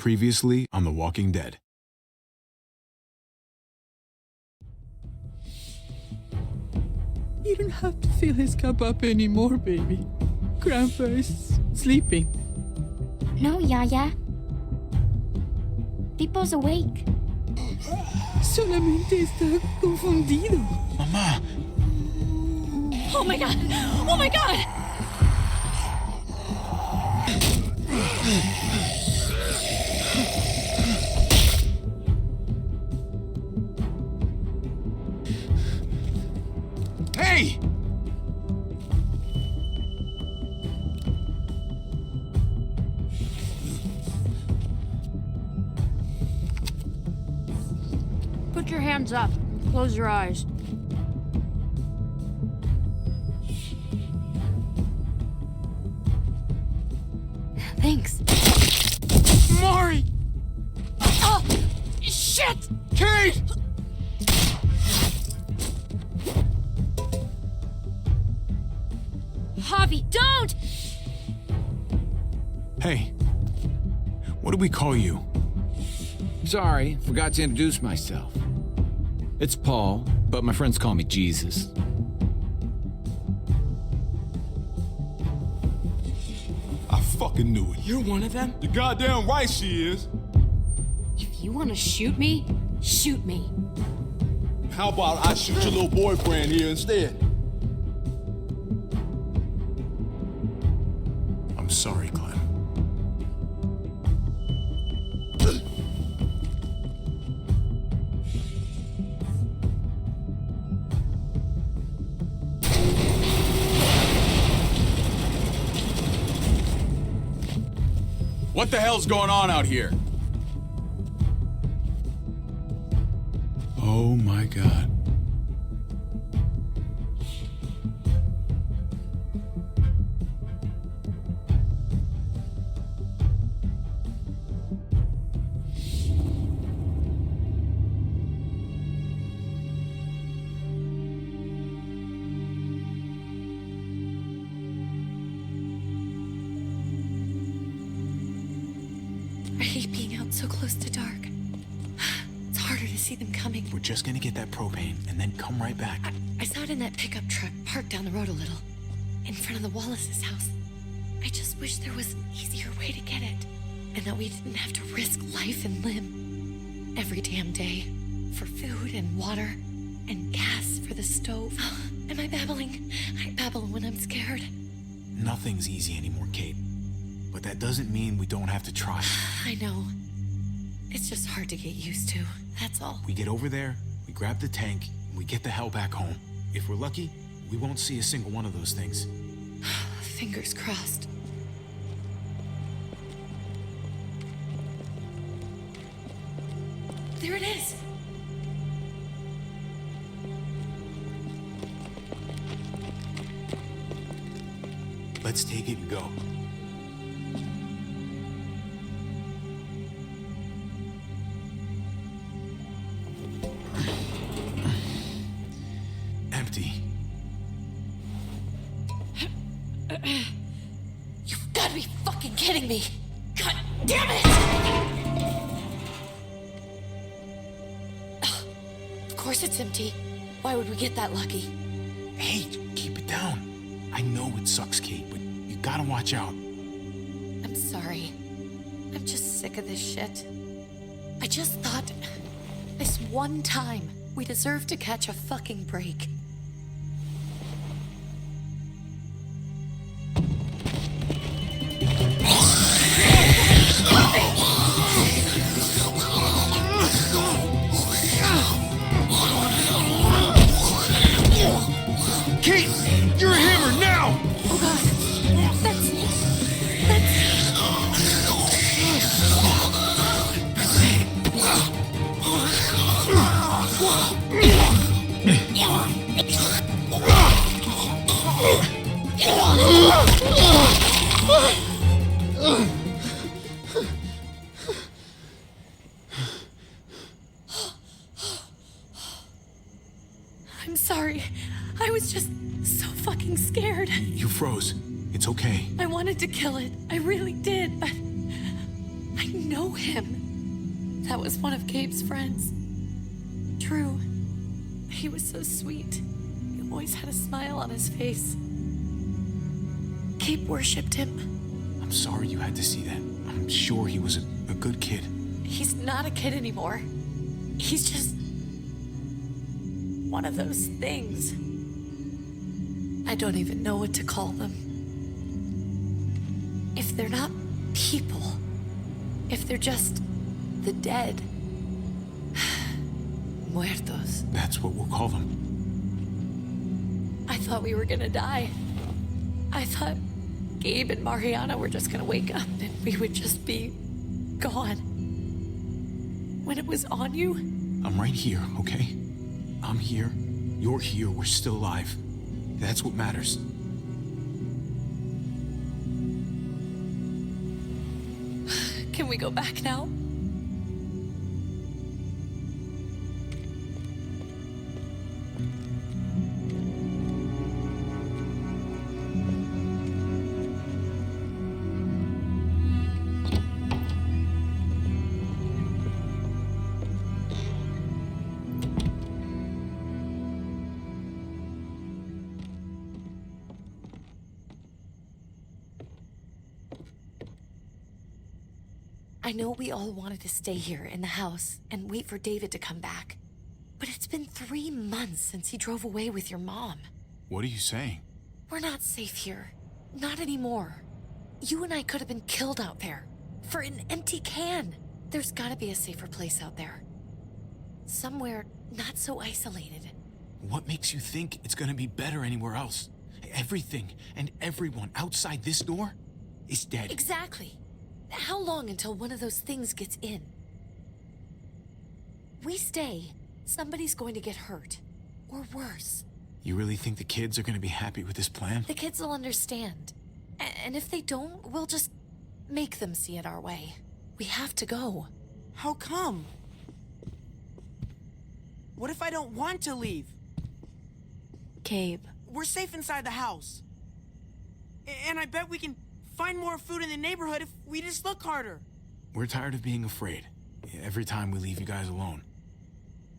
Previously on The Walking Dead. You don't have to fill his cup up anymore, baby. Grandpa is sleeping. No, Yaya. Pipo's awake. Solamente está confundido. Mamá! Oh my god! Oh my god! Hey! Put your hands up and close your eyes. Thanks. Mari! Oh! Shit! Kate! Javi, don't! Hey. What do we call you? Sorry, forgot to introduce myself. It's Paul, but my friends call me Jesus. I fucking knew it. You're one of them? You're goddamn right she is. If you want to shoot me, shoot me. How about I shoot your little boyfriend here instead? I'm sorry, Clem. What the hell's going on out here? Oh my God. I hate being out so close to dark. It's harder to see them coming. We're just gonna get that propane and then come right back. I saw it in that pickup truck parked down the road a little, in front of the Wallace's house. I just wish there was an easier way to get it, and that we didn't have to risk life and limb every damn day for food and water and gas for the stove. Am I babbling? I babble when I'm scared. Nothing's easy anymore, Kate. But that doesn't mean we don't have to try. I know. It's just hard to get used to, that's all. We get over there, we grab the tank, and we get the hell back home. If we're lucky, we won't see a single one of those things. Fingers crossed. There it is! Let's take it and go. Empty. You've got to be fucking kidding me! God damn it! Of course it's empty. Why would we get that lucky? Hey, keep it down. I know it sucks, Kate, but you gotta watch out. I'm sorry. I'm just sick of this shit. I just thought this one time we deserve to catch a fucking break. Kate, you're a hammer now! Oh god. That's... I'm sorry. I was just so fucking scared. You froze. It's okay. I wanted to kill it. I really did, but I know him. That was one of Gabe's friends. Drew. He was so sweet. He always had a smile on his face. Gabe worshipped him. I'm sorry you had to see that. I'm sure he was a good kid. He's not a kid anymore. He's just one of those things. I don't even know what to call them. If they're not people, if they're just the dead, muertos. That's what we'll call them. I thought we were gonna die. I thought Gabe and Mariana were just gonna wake up and we would just be gone. When it was on you, I'm right here, okay? I'm here. You're here. We're still alive. That's what matters. can we go back now? I know we all wanted to stay here in the house and wait for David to come back. But it's been 3 months since he drove away with your mom. What are you saying? We're not safe here. Not anymore. You and I could have been killed out there. For an empty can. There's gotta be a safer place out there. Somewhere not so isolated. What makes you think it's gonna be better anywhere else? Everything and everyone outside this door is dead. Exactly. How long until one of those things gets in? We stay, somebody's going to get hurt. Or worse. You really think the kids are gonna be happy with this plan? The kids will understand. And if they don't, we'll just make them see it our way. We have to go. How come? What if I don't want to leave? Gabe. We're safe inside the house. And I bet we can find more food in the neighborhood if we just look harder. We're tired of being afraid. Every time we leave you guys alone.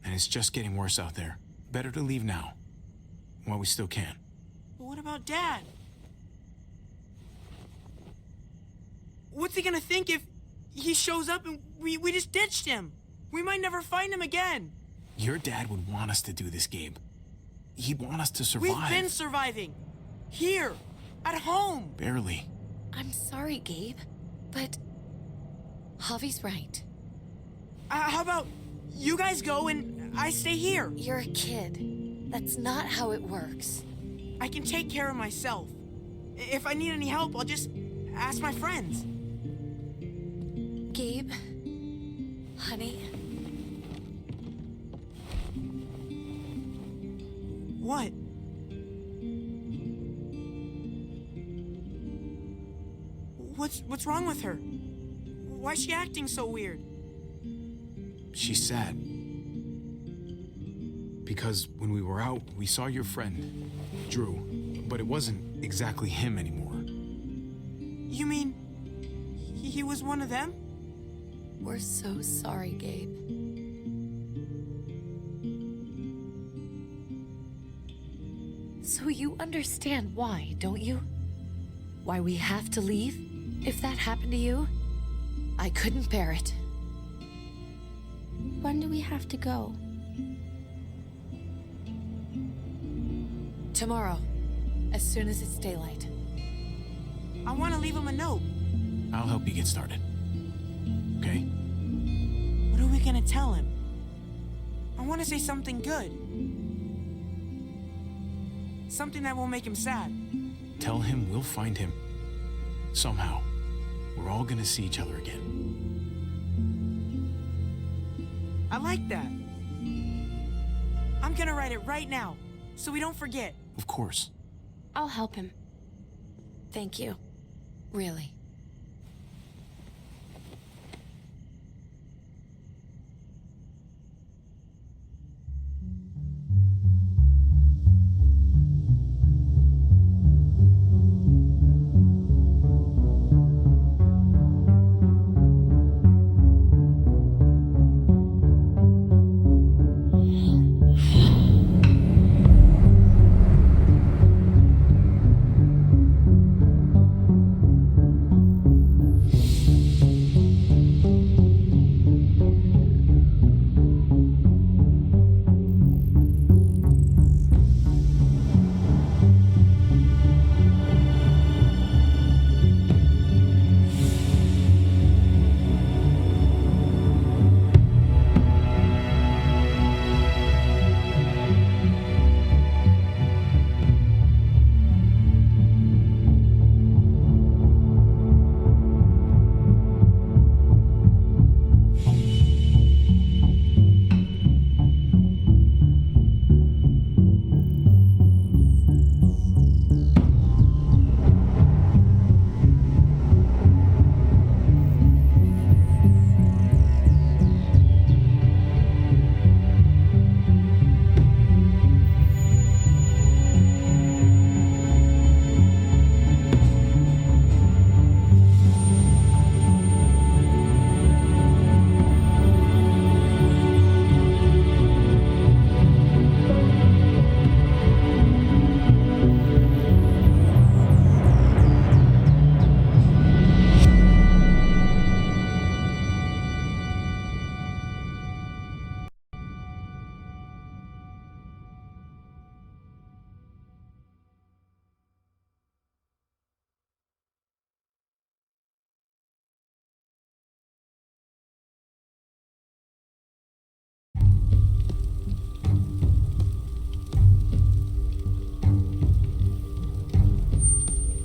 And it's just getting worse out there. Better to leave now. While we still can. But what about Dad? What's he gonna think if he shows up and we just ditched him? We might never find him again. Your dad would want us to do this, Gabe. He'd want us to survive. We've been surviving. Here. At home. Barely. I'm sorry, Gabe, but Javi's right. How about you guys go and I stay here? You're a kid. That's not how it works. I can take care of myself. If I need any help, I'll just ask my friends. Gabe, honey. What? What's wrong with her? Why's she acting so weird? She's sad. Because when we were out, we saw your friend, Drew, but it wasn't exactly him anymore. You mean he was one of them? We're so sorry, Gabe. So you understand why, don't you? Why we have to leave? If that happened to you, I couldn't bear it. When do we have to go? Tomorrow, as soon as it's daylight. I want to leave him a note. I'll help you get started. Okay? What are we gonna tell him? I want to say something good. Something that won't make him sad. Tell him we'll find him. Somehow. We're all gonna see each other again. I like that. I'm gonna write it right now, so we don't forget. Of course. I'll help him. Thank you. Really.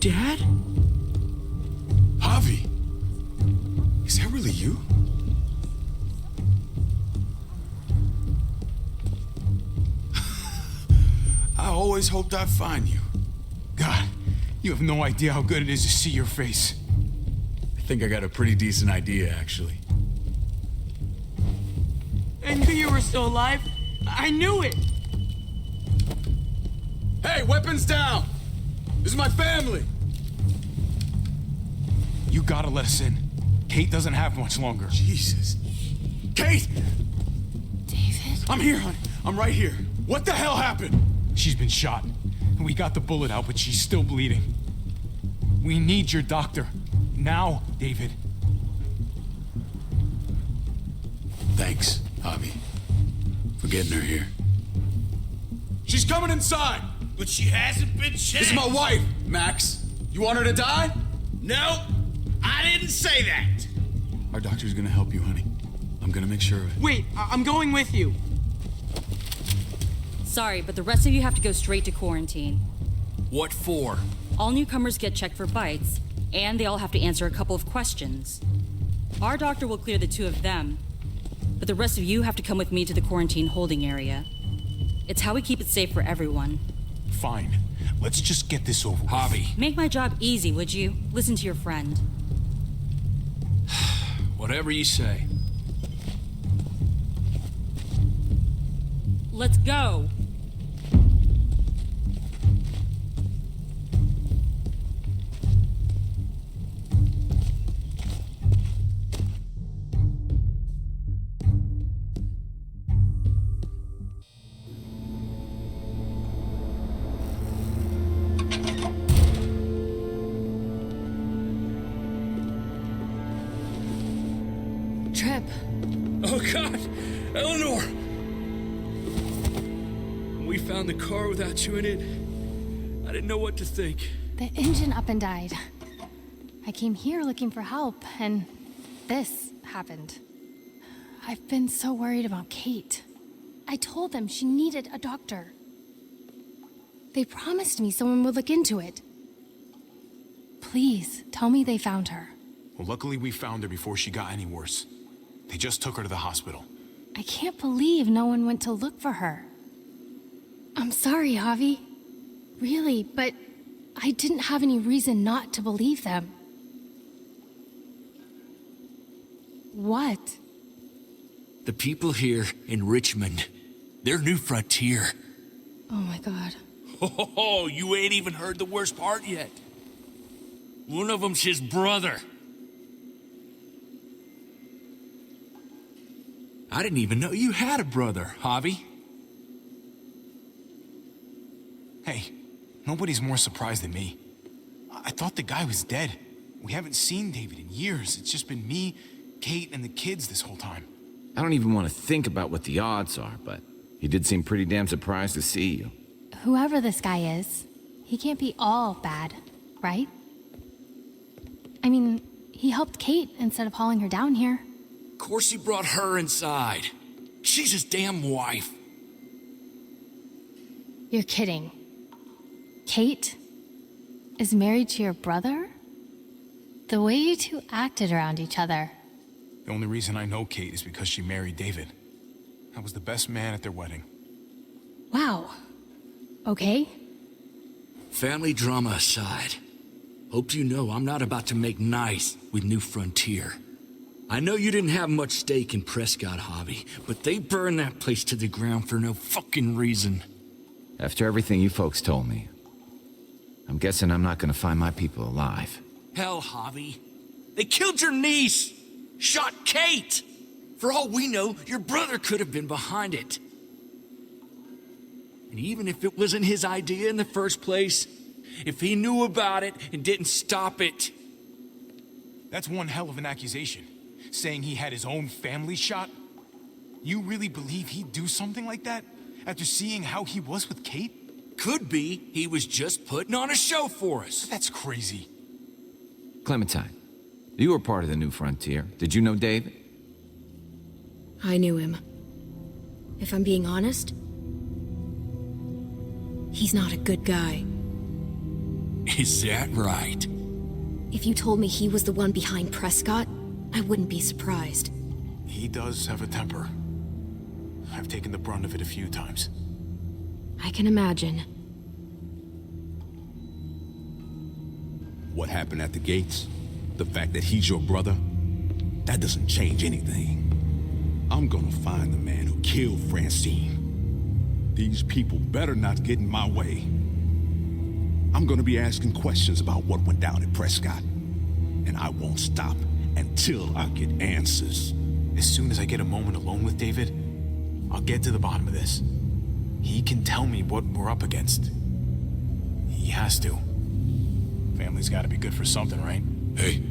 Dad? Javi! Is that really you? I always hoped I'd find you. God, you have no idea how good it is to see your face. I think I got a pretty decent idea, actually. I knew you were still alive. I knew it. Hey, weapons down! This is my family! You gotta let us in. Kate doesn't have much longer. Jesus. Kate! David? I'm here, honey. I'm right here. What the hell happened? She's been shot. We got the bullet out, but she's still bleeding. We need your doctor. Now, David. Thanks, Javi, for getting her here. She's coming inside! But she hasn't been checked. This is my wife, Max. You want her to die? No, I didn't say that. Our doctor's gonna help you, honey. I'm gonna make sure of it. Wait, I'm going with you. Sorry, but the rest of you have to go straight to quarantine. What for? All newcomers get checked for bites, and they all have to answer a couple of questions. Our doctor will clear the two of them, but the rest of you have to come with me to the quarantine holding area. It's how we keep it safe for everyone. Fine. Let's just get this over with. Javi. Make my job easy, would you? Listen to your friend. Whatever you say. Let's go. Trip. Oh, God! Eleanor! We found the car without you in it. I didn't know what to think. The engine up and died. I came here looking for help, and this happened. I've been so worried about Kate. I told them she needed a doctor. They promised me someone would look into it. Please, tell me they found her. Well, luckily we found her before she got any worse. They just took her to the hospital. I can't believe no one went to look for her. I'm sorry, Javi. Really, but I didn't have any reason not to believe them. What? The people here in Richmond, they're New Frontier. Oh my God. Oh, you ain't even heard the worst part yet. One of them's his brother. I didn't even know you had a brother, Javi. Hey, nobody's more surprised than me. I thought the guy was dead. We haven't seen David in years. It's just been me, Kate, and the kids this whole time. I don't even want to think about what the odds are, but he did seem pretty damn surprised to see you. Whoever this guy is, he can't be all bad, right? I mean, he helped Kate instead of hauling her down here. Of course he brought her inside. She's his damn wife. You're kidding. Kate is married to your brother? The way you two acted around each other. The only reason I know Kate is because she married David. I was the best man at their wedding. Wow. Okay. Family drama aside, hope you know I'm not about to make nice with New Frontier. I know you didn't have much stake in Prescott, Javi, but they burned that place to the ground for no fucking reason. After everything you folks told me, I'm guessing I'm not gonna find my people alive. Hell, Javi. They killed your niece! Shot Kate! For all we know, your brother could have been behind it. And even if it wasn't his idea in the first place, if he knew about it and didn't stop it... That's one hell of an accusation. Saying he had his own family shot? You really believe he'd do something like that? After seeing how he was with Kate? Could be he was just putting on a show for us. That's crazy. Clementine, you were part of the New Frontier. Did you know David? I knew him. If I'm being honest, he's not a good guy. Is that right? If you told me he was the one behind Prescott, I wouldn't be surprised. He does have a temper. I've taken the brunt of it a few times. I can imagine. What happened at the gates? The fact that he's your brother? That doesn't change anything. I'm gonna find the man who killed Francine. These people better not get in my way. I'm gonna be asking questions about what went down at Prescott. And I won't stop until I get answers. As soon as I get a moment alone with David, I'll get to the bottom of this. He can tell me what we're up against. He has to. Family's gotta be good for something, right? Hey.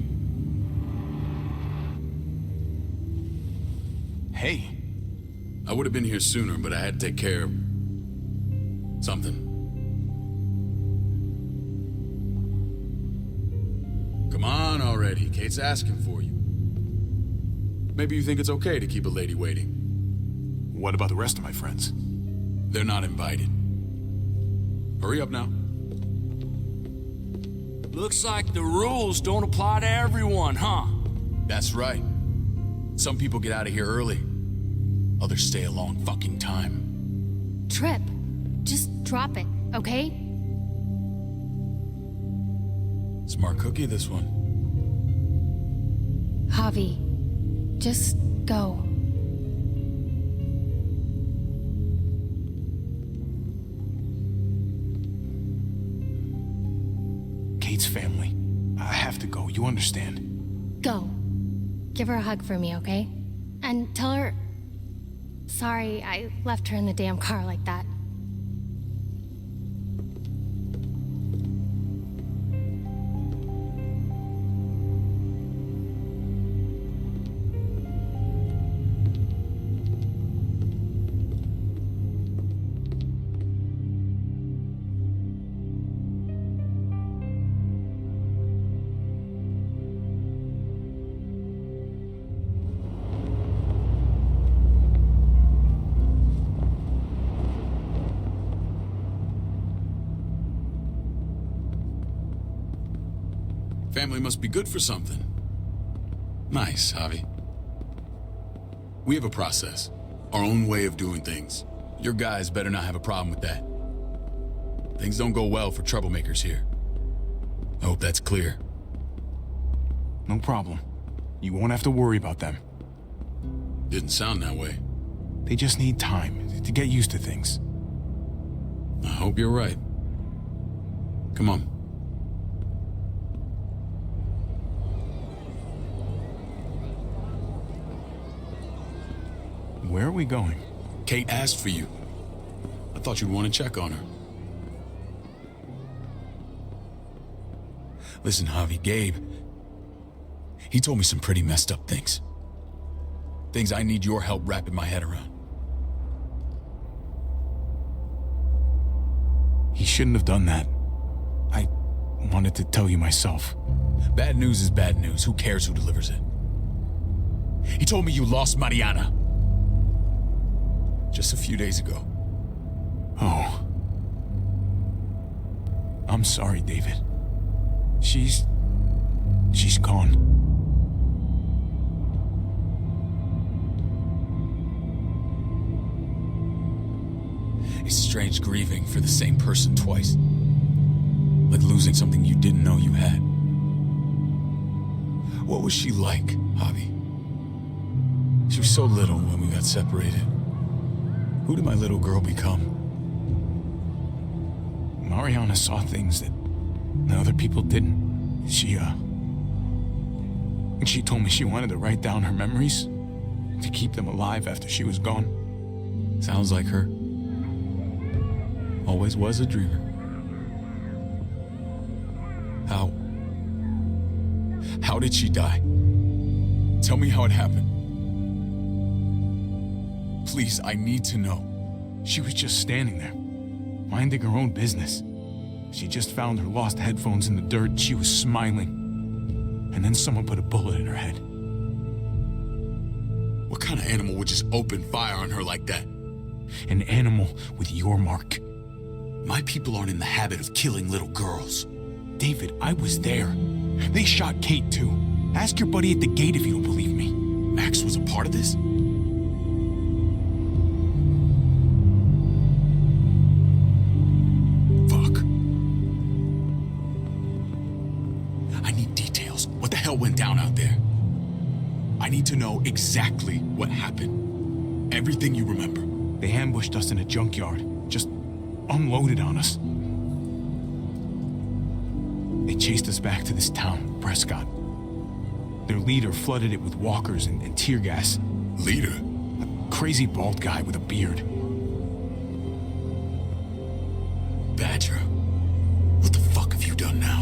Hey. I would have been here sooner, but I had to take care of something. Come on already. Kate's asking for you. Maybe you think it's okay to keep a lady waiting. What about the rest of my friends? They're not invited. Hurry up now. Looks like the rules don't apply to everyone, huh? That's right. Some people get out of here early. Others stay a long fucking time. Trip, just drop it, okay? Smart cookie, this one. Javi, just go. Kate's family. I have to go, you understand. Go. Give her a hug for me, okay? And tell her... Sorry, I left her in the damn car like that. Family must be good for something. Nice, Javi. We have a process, our own way of doing things. Your guys better not have a problem with that. Things don't go well for troublemakers here. I hope that's clear. No problem. You won't have to worry about them. Didn't sound that way. They just need time to get used to things. I hope you're right. Come on. Where are we going? Kate asked for you. I thought you'd want to check on her. Listen, Javi, Gabe, he told me some pretty messed up things. Things I need your help wrapping my head around. He shouldn't have done that. I wanted to tell you myself. Bad news is bad news. Who cares who delivers it? He told me you lost Mariana. Just a few days ago. Oh. I'm sorry, David. She's gone. It's strange grieving for the same person twice. Like losing something you didn't know you had. What was she like, Javi? She was so little when we got separated. Who did my little girl become? Mariana saw things that other people didn't. She told me she wanted to write down her memories to keep them alive after she was gone. Sounds like her. Always was a dreamer. How did she die? Tell me how it happened. Please, I need to know. She was just standing there, minding her own business. She just found her lost headphones in the dirt. She was smiling. And then someone put a bullet in her head. What kind of animal would just open fire on her like that? An animal with your mark. My people aren't in the habit of killing little girls. David, I was there. They shot Kate, too. Ask your buddy at the gate if you don't believe me. Max was a part of this? Fuck. I need details. What the hell went down out there? I need to know exactly what happened. Everything you remember. They ambushed us in a junkyard. Just unloaded on us. They chased us back to this town, Prescott. Their leader flooded it with walkers and tear gas. Leader? A crazy bald guy with a beard. Badger, what the fuck have you done now?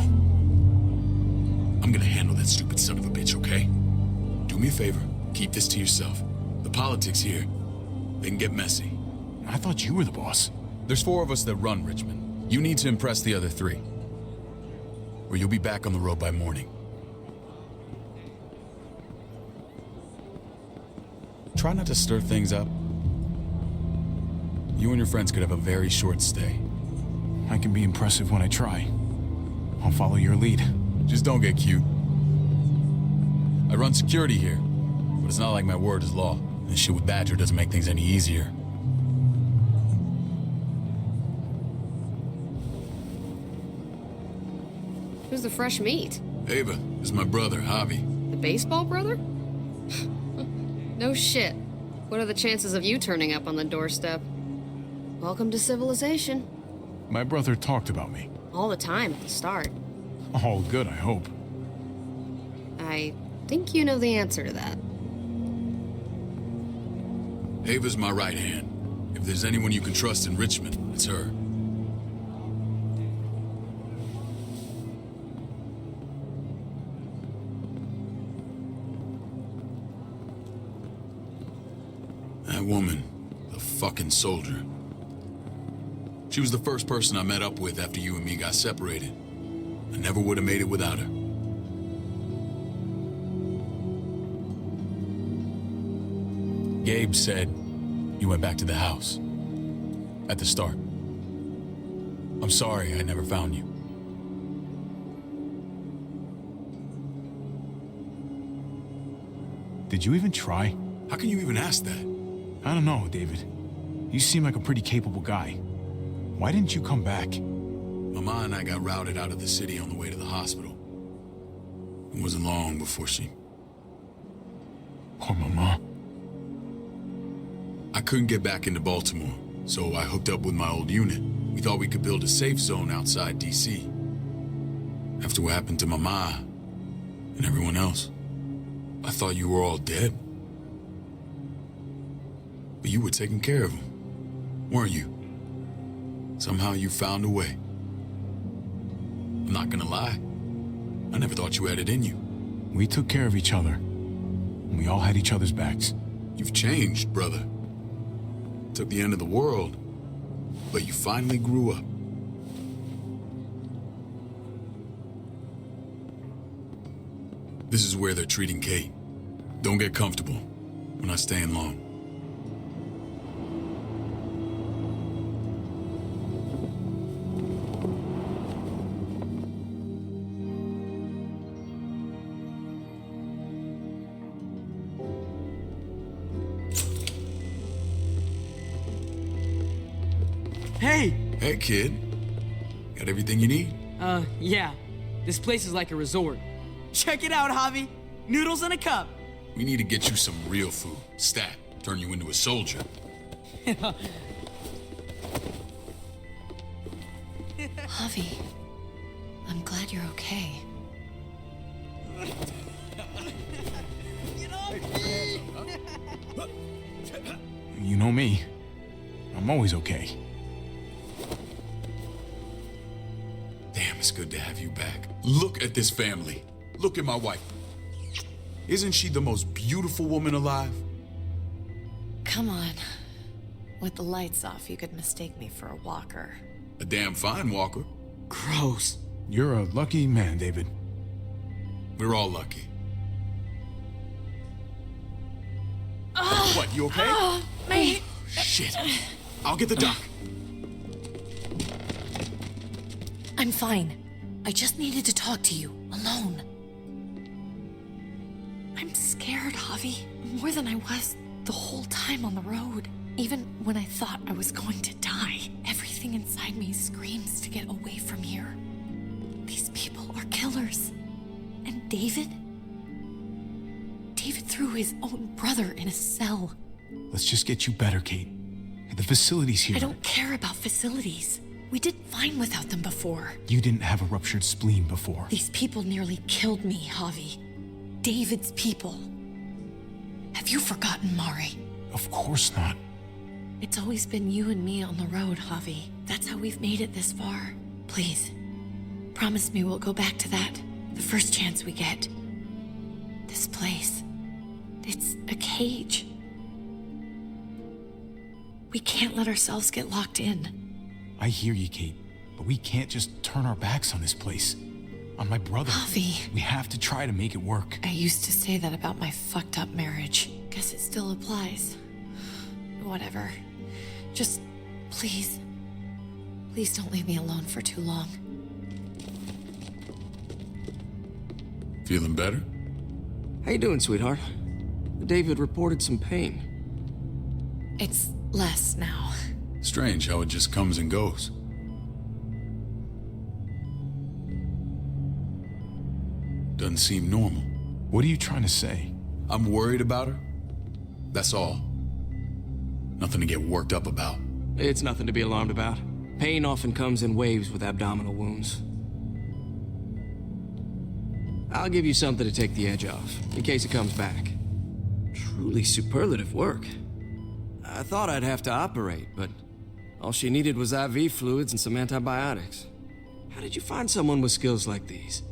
I'm gonna handle that stupid son of a bitch, okay? Do me a favor, keep this to yourself. The politics here, they can get messy. I thought you were the boss. There's 4 of us that run Richmond. You need to impress the other 3. Or you'll be back on the road by morning. Try not to stir things up. You and your friends could have a very short stay. I can be impressive when I try. I'll follow your lead. Just don't get cute. I run security here, but it's not like my word is law. And shit with Badger doesn't make things any easier. Who's the fresh meat? Ava, this is my brother, Javi. The baseball brother? No shit. What are the chances of you turning up on the doorstep? Welcome to civilization. My brother talked about me. All the time at the start. All good, I hope. I think you know the answer to that. Ava's my right hand. If there's anyone you can trust in Richmond, it's her. That woman, the fucking soldier. She was the first person I met up with after you and me got separated. I never would have made it without her. Gabe said you went back to the house. At the start. I'm sorry I never found you. Did you even try? How can you even ask that? I don't know, David. You seem like a pretty capable guy. Why didn't you come back? Mama and I got routed out of the city on the way to the hospital. It wasn't long before she... Poor Mama. I couldn't get back into Baltimore, so I hooked up with my old unit. We thought we could build a safe zone outside D.C. After what happened to Mama and everyone else, I thought you were all dead. But you were taking care of them, weren't you? Somehow you found a way. I'm not gonna lie. I never thought you had it in you. We took care of each other. And we all had each other's backs. You've changed, brother. Took the end of the world, but you finally grew up. This is where they're treating Kate. Don't get comfortable. We're not staying long. Hey! Hey, kid. Got everything you need? Yeah. This place is like a resort. Check it out, Javi. Noodles in a cup. We need to get you some real food. Stat. Turn you into a soldier. Javi, I'm glad you're okay. You know me. I'm always okay. Damn, it's good to have you back. Look at this family. Look at my wife. Isn't she the most beautiful woman alive? Come on. With the lights off, you could mistake me for a walker. A damn fine walker. Gross. You're a lucky man, David. We're all lucky. What, you okay? Me. Shit. I'll get the doc. I'm fine. I just needed to talk to you, alone. I'm scared, Javi, more than I was the whole time on the road. Even when I thought I was going to die, everything inside me screams to get away from here. These people are killers. And David? David threw his own brother in a cell. Let's just get you better, Kate. The facility's here. I don't care about facilities. We did fine without them before. You didn't have a ruptured spleen before. These people nearly killed me, Javi. David's people. Have you forgotten, Mari? Of course not. It's always been you and me on the road, Javi. That's how we've made it this far. Please, promise me we'll go back to that the first chance we get. This place, it's a cage. We can't let ourselves get locked in. I hear you, Kate, but we can't just turn our backs on this place. On my brother. Javi. We have to try to make it work. I used to say that about my fucked up marriage. Guess it still applies. Whatever. Just, please. Please don't leave me alone for too long. Feeling better? How you doing, sweetheart? David reported some pain. It's less now. Strange how it just comes and goes. Doesn't seem normal. What are you trying to say? I'm worried about her. That's all. Nothing to get worked up about. It's nothing to be alarmed about. Pain often comes in waves with abdominal wounds. I'll give you something to take the edge off, in case it comes back. Truly superlative work. I thought I'd have to operate, but all she needed was IV fluids and some antibiotics. How did you find someone with skills like these?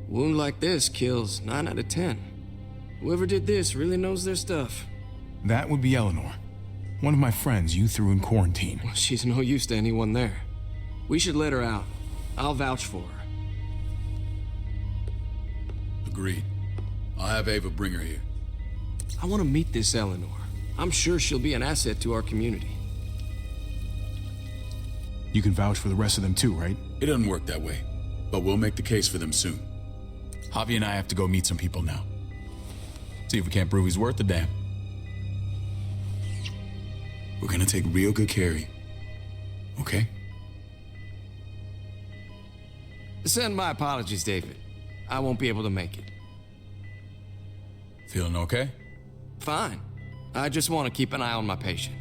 A wound like this kills 9 out of 10. Whoever did this really knows their stuff. That would be Eleanor. One of my friends you threw in quarantine. Well, she's no use to anyone there. We should let her out. I'll vouch for her. Agreed. I'll have Ava bring her here. I want to meet this Eleanor. I'm sure she'll be an asset to our community. You can vouch for the rest of them too, right? It doesn't work that way, but we'll make the case for them soon. Javi and I have to go meet some people now. See if we can't prove he's worth the damn. We're gonna take real good care of you. Okay? Send my apologies, David. I won't be able to make it. Feeling okay? Fine. I just want to keep an eye on my patient.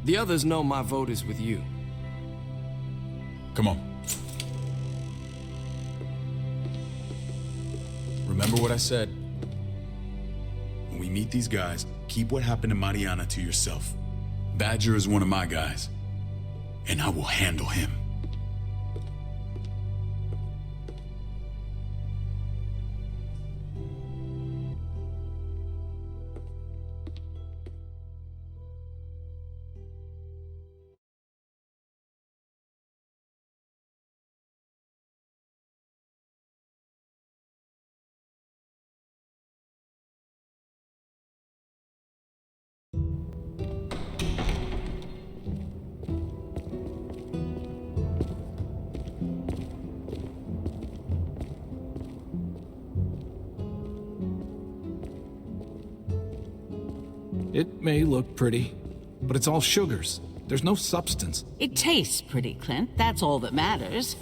The others know my vote is with you. Come on. Remember what I said. When we meet these guys, keep what happened to Mariana to yourself. Badger is one of my guys, and I will handle him. It may look pretty, but it's all sugars. There's no substance. It tastes pretty, Clint. That's all that matters.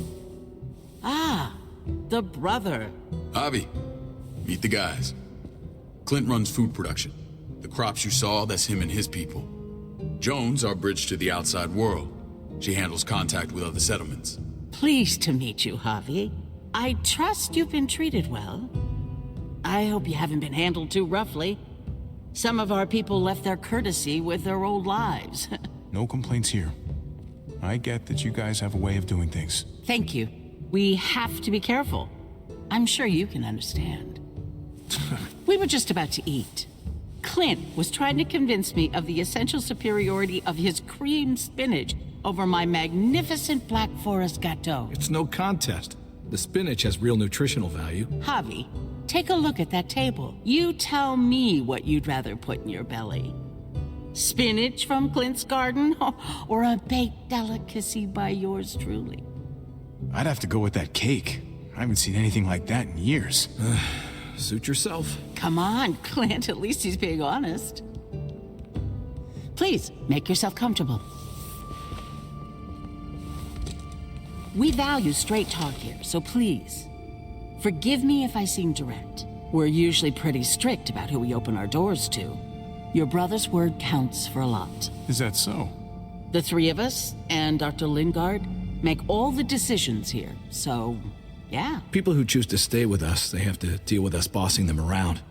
Ah, the brother. Javi, meet the guys. Clint runs food production. The crops you saw, that's him and his people. Jones, our bridge to the outside world. She handles contact with other settlements. Pleased to meet you, Javi. I trust you've been treated well. I hope you haven't been handled too roughly. Some of our people left their courtesy with their old lives. No complaints here. I get that you guys have a way of doing things. Thank you. We have to be careful. I'm sure you can understand. We were just about to eat. Clint was trying to convince me of the essential superiority of his creamed spinach over my magnificent Black Forest gâteau. It's no contest. The spinach has real nutritional value. Javi, take a look at that table. You tell me what you'd rather put in your belly. Spinach from Clint's garden, or a baked delicacy by yours truly? I'd have to go with that cake. I haven't seen anything like that in years. Suit yourself. Come on, Clint, at least he's being honest. Please, make yourself comfortable. We value straight talk here, so please, forgive me if I seem direct. We're usually pretty strict about who we open our doors to. Your brother's word counts for a lot. Is that so? The three of us and Dr. Lingard make all the decisions here, so yeah. People who choose to stay with us, they have to deal with us bossing them around.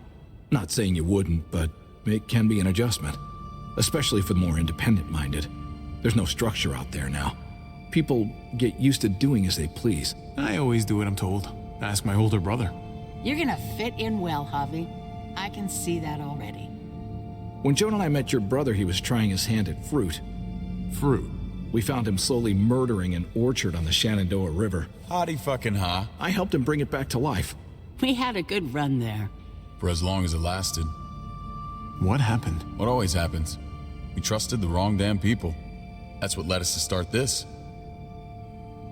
Not saying you wouldn't, but it can be an adjustment. Especially for the more independent-minded. There's no structure out there now. People get used to doing as they please. I always do what I'm told. Ask my older brother. You're gonna fit in well, Javi. I can see that already. When Joan and I met your brother, he was trying his hand at fruit. Fruit? We found him slowly murdering an orchard on the Shenandoah River. Howdy fucking ha. I helped him bring it back to life. We had a good run there. For as long as it lasted. What happened? What always happens. We trusted the wrong damn people. That's what led us to start this.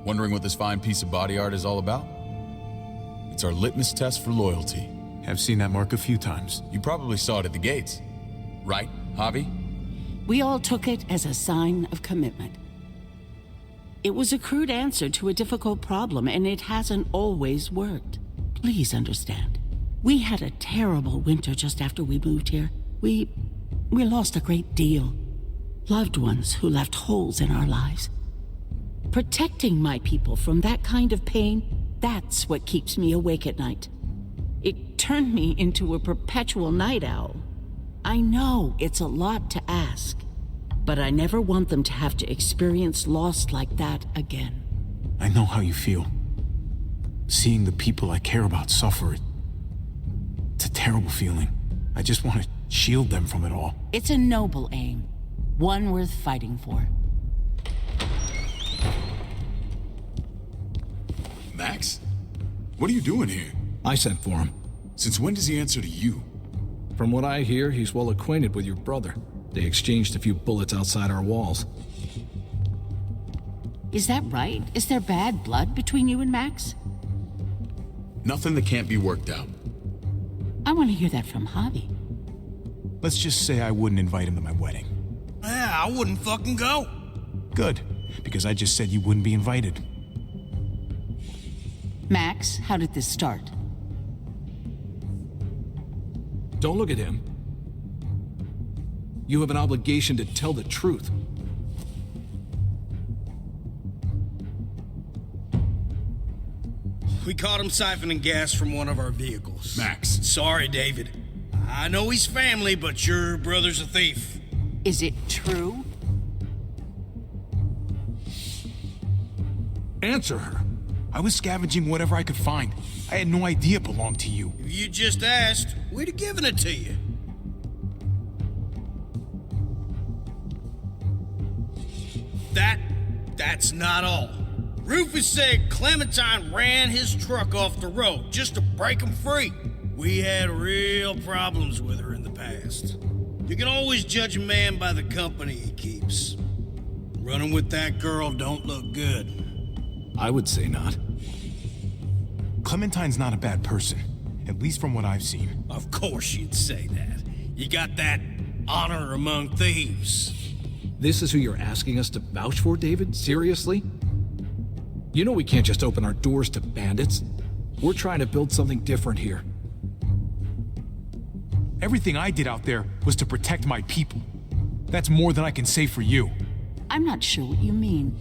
Wondering what this fine piece of body art is all about? It's our litmus test for loyalty. Have seen that mark a few times. You probably saw it at the gates. Right, Javi? We all took it as a sign of commitment. It was a crude answer to a difficult problem, and it hasn't always worked. Please understand. We had a terrible winter just after we moved here. We lost a great deal. Loved ones who left holes in our lives. Protecting my people from that kind of pain, that's what keeps me awake at night. It turned me into a perpetual night owl. I know it's a lot to ask, but I never want them to have to experience loss like that again. I know how you feel. Seeing the people I care about suffer, it's a terrible feeling. I just want to shield them from it all. It's a noble aim, one worth fighting for. Max? What are you doing here? I sent for him. Since when does he answer to you? From what I hear, he's well acquainted with your brother. They exchanged a few bullets outside our walls. Is that right? Is there bad blood between you and Max? Nothing that can't be worked out. I want to hear that from Javi. Let's just say I wouldn't invite him to my wedding. Yeah, I wouldn't fucking go. Good, because I just said you wouldn't be invited. Max, how did this start? Don't look at him. You have an obligation to tell the truth. We caught him siphoning gas from one of our vehicles. Max. Sorry, David. I know he's family, but your brother's a thief. Is it true? Answer her. I was scavenging whatever I could find. I had no idea it belonged to you. If you just asked, we'd have given it to you. That's not all. Rufus said Clementine ran his truck off the road just to break him free. We had real problems with her in the past. You can always judge a man by the company he keeps. Running with that girl don't look good. I would say not. Clementine's not a bad person, at least from what I've seen. Of course you'd say that. You got that honor among thieves. This is who you're asking us to vouch for, David? Seriously? You know we can't just open our doors to bandits. We're trying to build something different here. Everything I did out there was to protect my people. That's more than I can say for you. I'm not sure what you mean.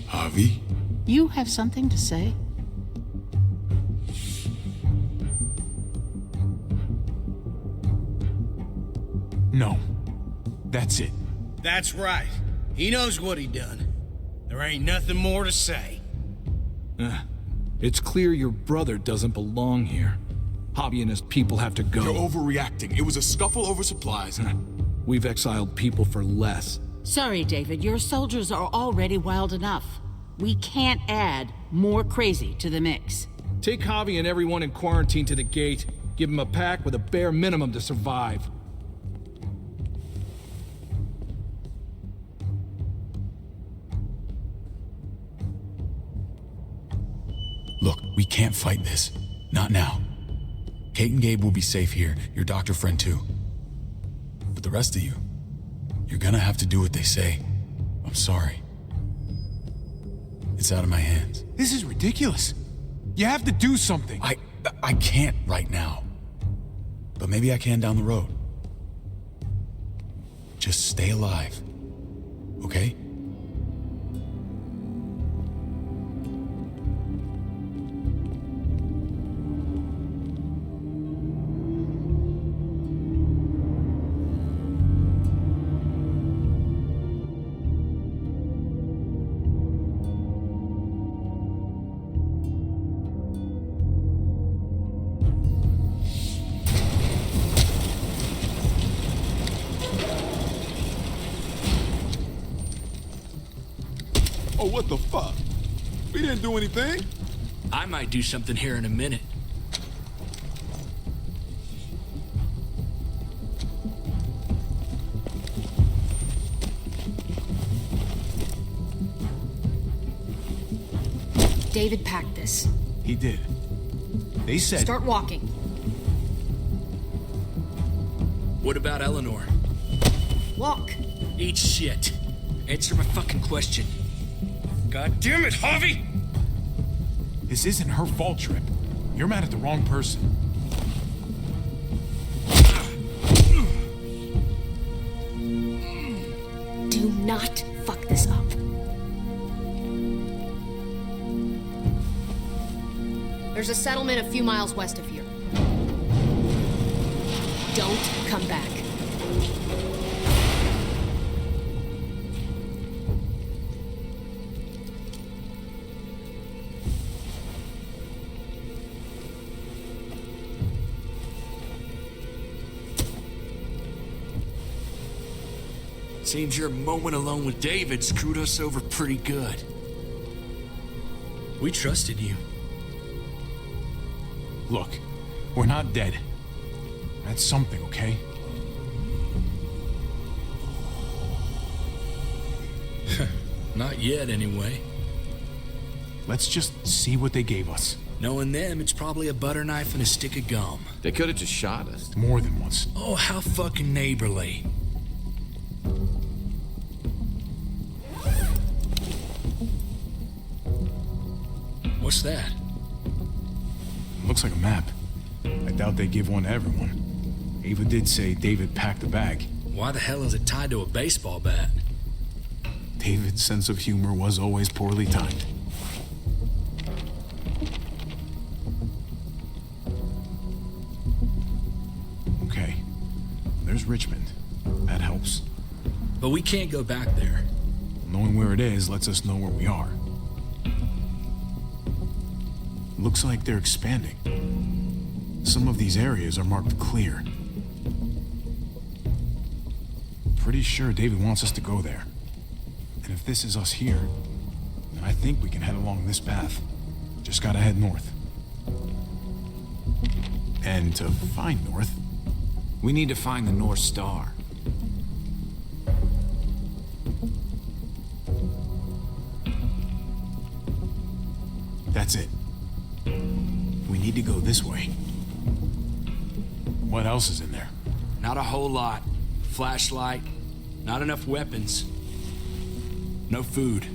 Javi? You have something to say? No. That's it. That's right. He knows what he done. There ain't nothing more to say. It's clear your brother doesn't belong here. Javi and his people have to go. You're overreacting. It was a scuffle over supplies. We've exiled people for less. Sorry, David. Your soldiers are already wild enough. We can't add more crazy to the mix. Take Javi and everyone in quarantine to the gate. Give them a pack with a bare minimum to survive. Look, we can't fight this. Not now. Kate and Gabe will be safe here, your doctor friend too. But the rest of you, you're gonna have to do what they say. I'm sorry. It's out of my hands. This is ridiculous. You have to do something. I can't right now. But maybe I can down the road. Just stay alive. Okay? Oh, what the fuck? We didn't do anything. I might do something here in a minute. David packed this. He did. They said... Start walking. What about Eleanor? Walk. Eat shit. Answer my fucking question. God damn it, Javi! This isn't her fault, Trip. You're mad at the wrong person. Do not fuck this up. There's a settlement a few miles west of here. Don't come back. Seems your moment alone with David screwed us over pretty good. We trusted you. Look, we're not dead. That's something, okay? Not yet, anyway. Let's just see what they gave us. Knowing them, it's probably a butter knife and a stick of gum. They could have just shot us. More than once. Oh, how fucking neighborly. What's that? Looks like a map. I doubt they give one to everyone. Ava did say David packed the bag. Why the hell is it tied to a baseball bat? David's sense of humor was always poorly timed. Okay. There's Richmond. That helps. But we can't go back there. Knowing where it is lets us know where we are. Looks like they're expanding. Some of these areas are marked clear. Pretty sure David wants us to go there. And if this is us here, then I think we can head along this path. Just gotta head north. And to find north... We need to find the North Star. That's it. We need to go this way. What else is in there? Not a whole lot. Flashlight, not enough weapons. No food.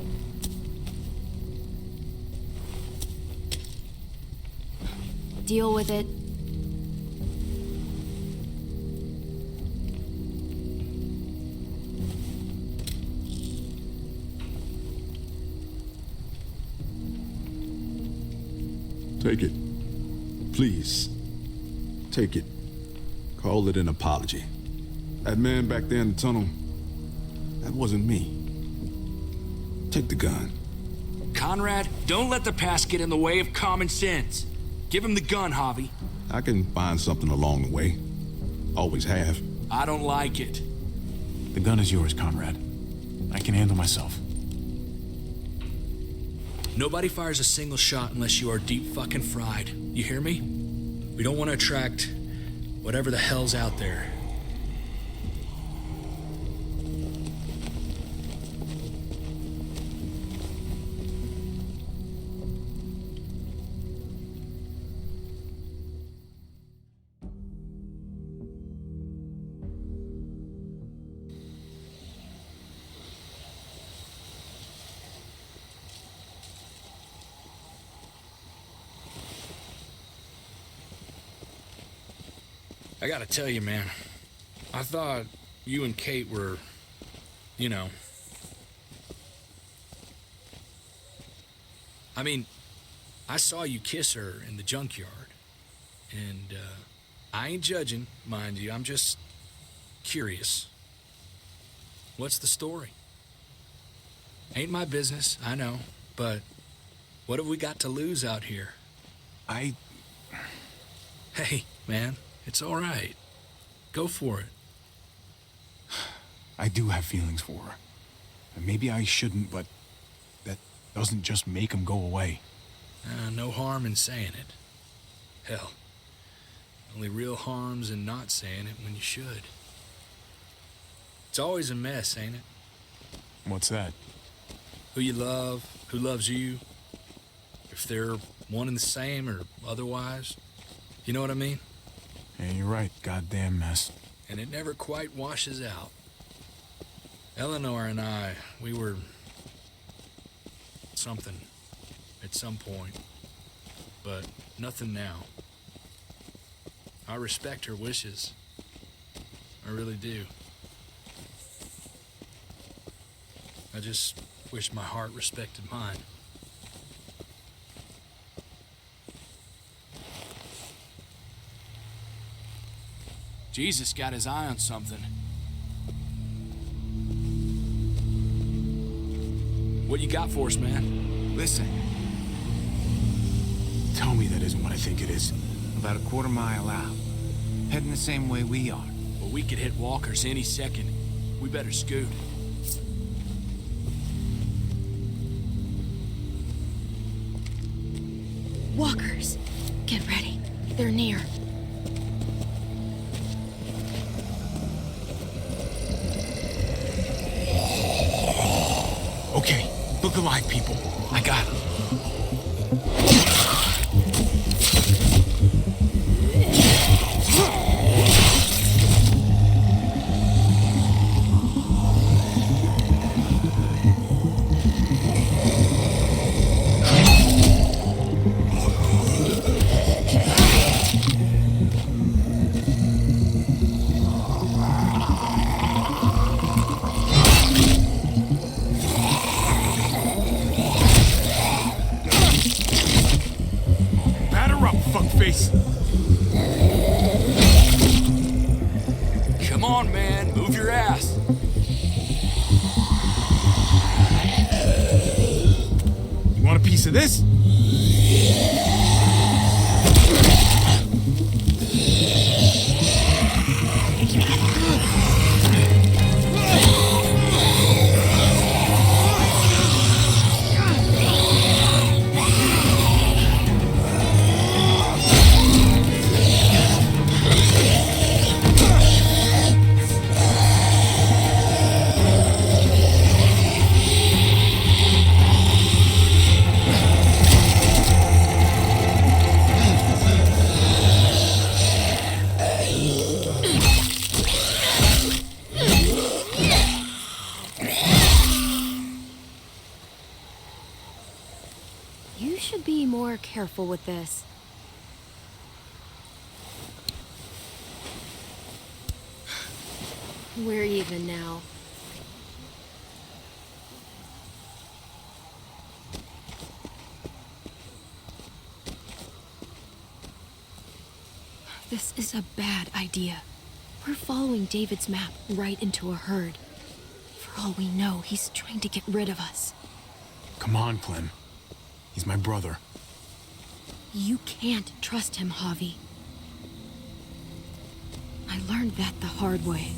Deal with it. Take it. Please. Take it. Call it an apology. That man back there in the tunnel, that wasn't me. Take the gun. Conrad, don't let the past get in the way of common sense. Give him the gun, Javi. I can find something along the way. Always have. I don't like it. The gun is yours, Conrad. I can handle myself. Nobody fires a single shot unless you are deep fucking fried. You hear me? We don't want to attract whatever the hell's out there. I gotta tell you, man, I thought you and Kate were, you know... I mean, I saw you kiss her in the junkyard, and I ain't judging, mind you, I'm just curious. What's the story? Ain't my business, I know, but what have we got to lose out here? Hey, man, it's all right. Go for it. I do have feelings for her. And maybe I shouldn't, but that doesn't just make them go away. No harm in saying it. Hell, only real harm's in not saying it when you should. It's always a mess, ain't it? What's that? Who you love, who loves you, if they're one and the same or otherwise. You know what I mean? Yeah, you're right. Goddamn mess. And it never quite washes out. Eleanor and I, we were... something at some point, but nothing now. I respect her wishes. I really do. I just wish my heart respected mine. Jesus got his eye on something. What you got for us, man? Listen. Tell me that isn't what I think it is. About a quarter mile out. Heading the same way we are. Well, we could hit walkers any second. We better scoot. Walkers. Get ready. They're near. Okay, look alive, people. I got it. Come on, man. Move your ass. You want a piece of this? You should be more careful with this. We're even now. This is a bad idea. We're following David's map right into a herd. For all we know, he's trying to get rid of us. Come on, Clem. He's my brother. You can't trust him, Javi. I learned that the hard way.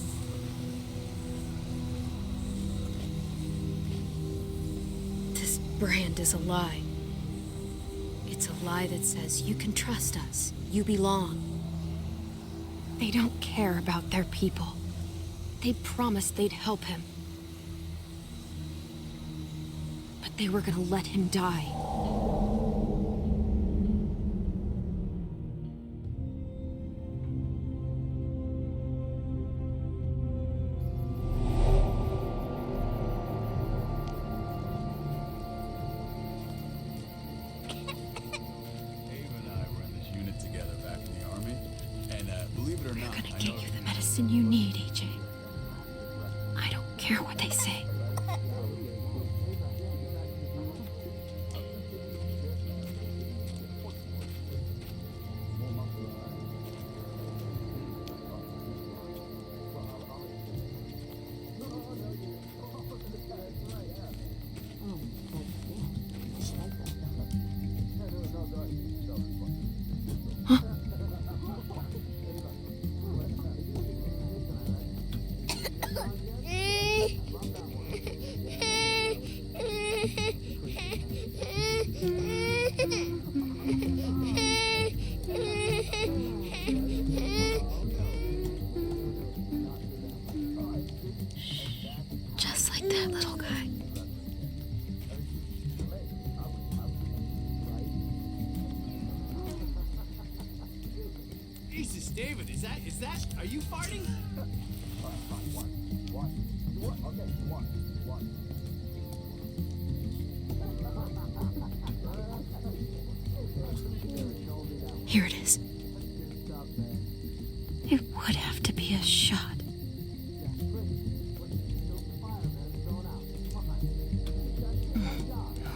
This brand is a lie. It's a lie that says you can trust us, you belong. They don't care about their people. They promised they'd help him. But they were gonna let him die. medicine you need, AJ. I don't care what they say. Just like that little guy. Jesus, David, is that, are you farting? Here it is. It would have to be a shot.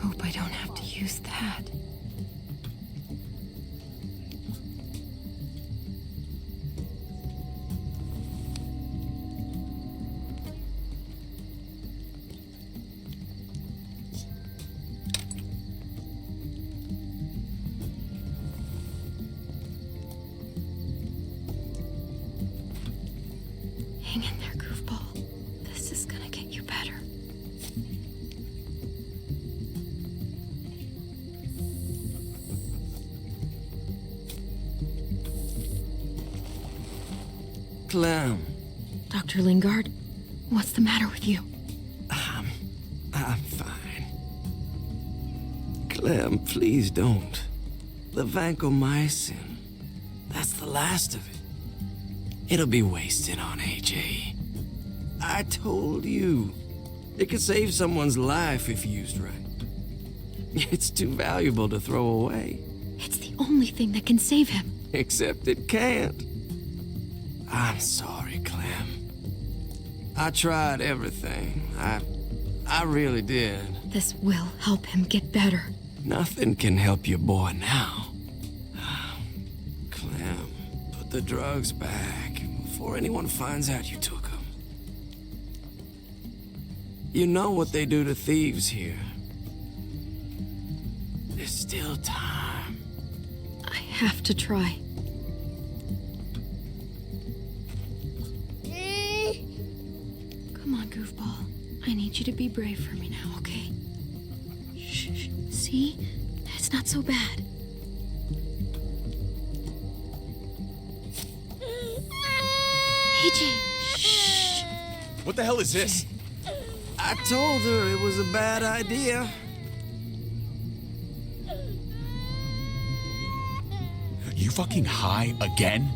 Hope I don't have to use that. Hang in there, goofball. This is gonna get you better. Clem. Dr. Lingard, what's the matter with you? I'm fine. Clem, please don't. The vancomycin. That's the last of it. It'll be wasted on AJ. I told you. It could save someone's life if used right. It's too valuable to throw away. It's the only thing that can save him. Except it can't. I'm sorry, Clem. I tried everything. I really did. This will help him get better. Nothing can help your boy now. Clem, put the drugs back before anyone finds out you took them. You know what they do to thieves here. There's still time. I have to try. Come on, goofball. I need you to be brave for me now, okay? Shh. See? It's not so bad. AJ, shh. What the hell is this? I told her it was a bad idea. You fucking high again?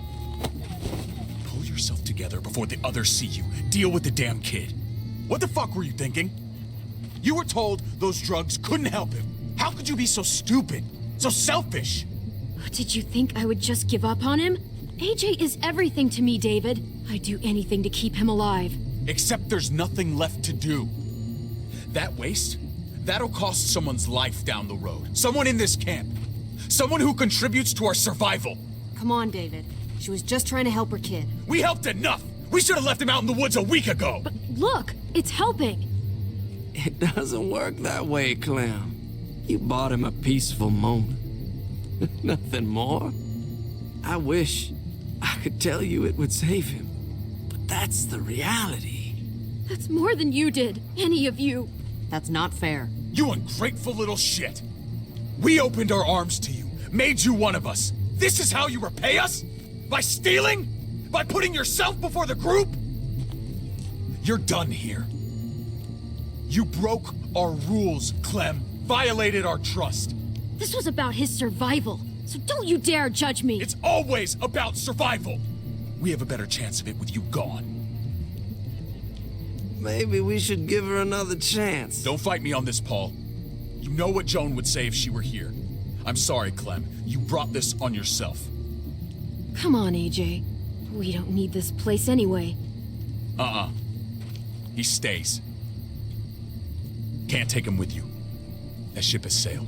Pull yourself together before the others see you. Deal with the damn kid. What the fuck were you thinking? You were told those drugs couldn't help him. How could you be so stupid? So selfish? Did you think I would just give up on him? AJ is everything to me, David. I'd do anything to keep him alive. Except there's nothing left to do. That waste, that'll cost someone's life down the road. Someone in this camp. Someone who contributes to our survival. Come on, David. She was just trying to help her kid. We helped enough! We should have left him out in the woods a week ago! But look, it's helping. It doesn't work that way, Clem. You bought him a peaceful moment. Nothing more. I wish I could tell you it would save him. But that's the reality. That's more than you did, any of you. That's not fair. You ungrateful little shit! We opened our arms to you, made you one of us. This is how you repay us? By stealing? By putting yourself before the group? You're done here. You broke our rules, Clem. Violated our trust. This was about his survival, so don't you dare judge me. It's always about survival. We have a better chance of it with you gone. Maybe we should give her another chance. Don't fight me on this, Paul. You know what Joan would say if she were here. I'm sorry, Clem. You brought this on yourself. Come on, AJ. We don't need this place anyway. He stays. Can't take him with you. That ship has sailed.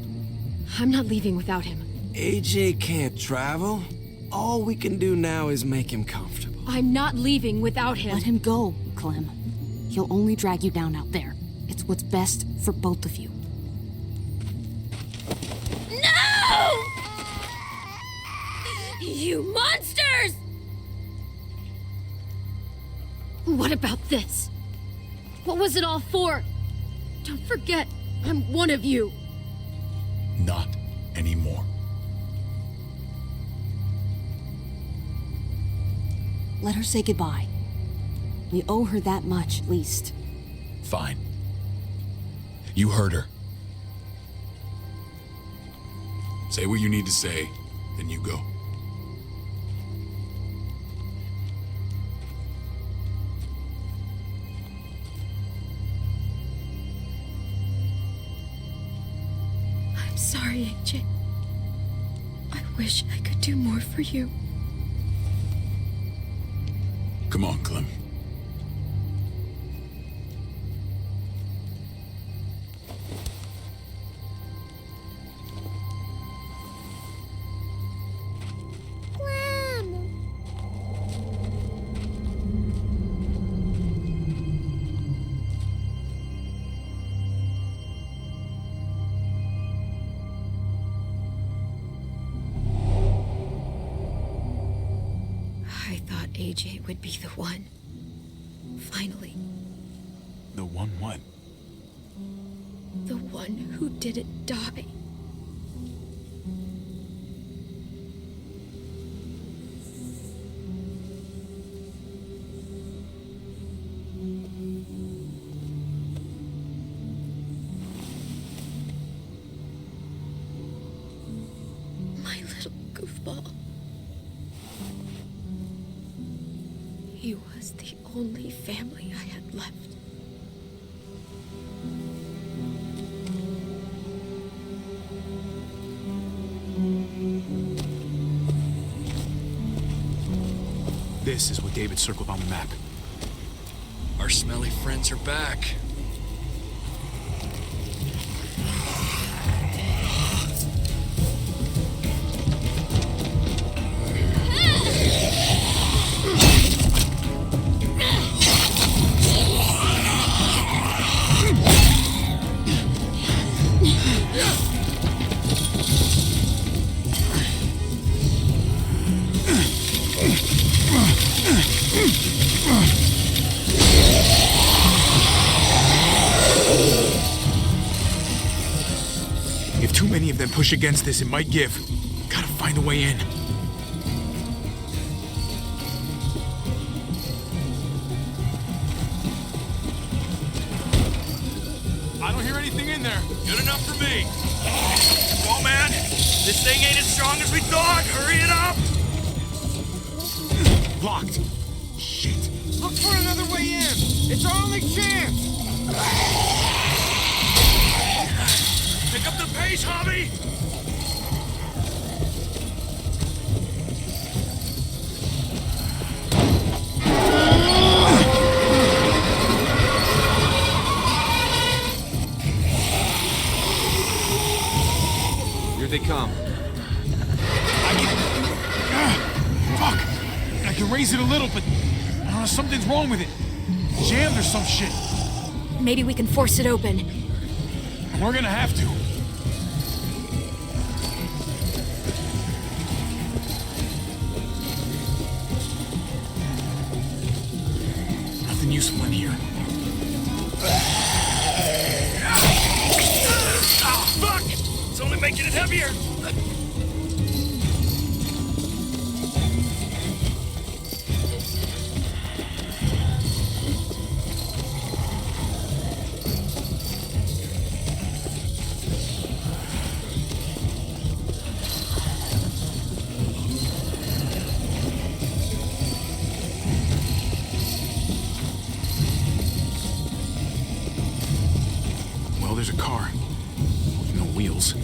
I'm not leaving without him. AJ can't travel. All we can do now is make him comfortable. I'm not leaving without him. Let him go, Clem. He'll only drag you down out there. It's what's best for both of you. No! You monsters! What about this? What was it all for? Don't forget, I'm one of you. Not anymore. Let her say goodbye. We owe her that much, at least. Fine. You heard her. Say what you need to say, then you go. I'm sorry, AJ. I wish I could do more for you. Come on, Clem. I thought AJ would be the one. Finally. The one what? The one who didn't die. My little goofball. He was the only family I had left. This is what David circled on the map. Our smelly friends are back. If too many of them push against this, it might give. Gotta find a way in. I don't hear anything in there. Good enough for me. Come on, man. This thing ain't as strong as we thought. Hurry it up. Locked. Shit. Look for another way in. It's our only chance. Pick up the pace, Hobby. Here they come. Fuck! I can raise it a little, but I don't know, something's wrong with it. Jammed or some shit. Maybe we can force it open. We're gonna have to. Nothing useful in here. Ah, fuck! It's only making it heavier. Well, there's a car. With no wheels.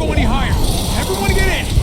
go any higher. Everyone get in.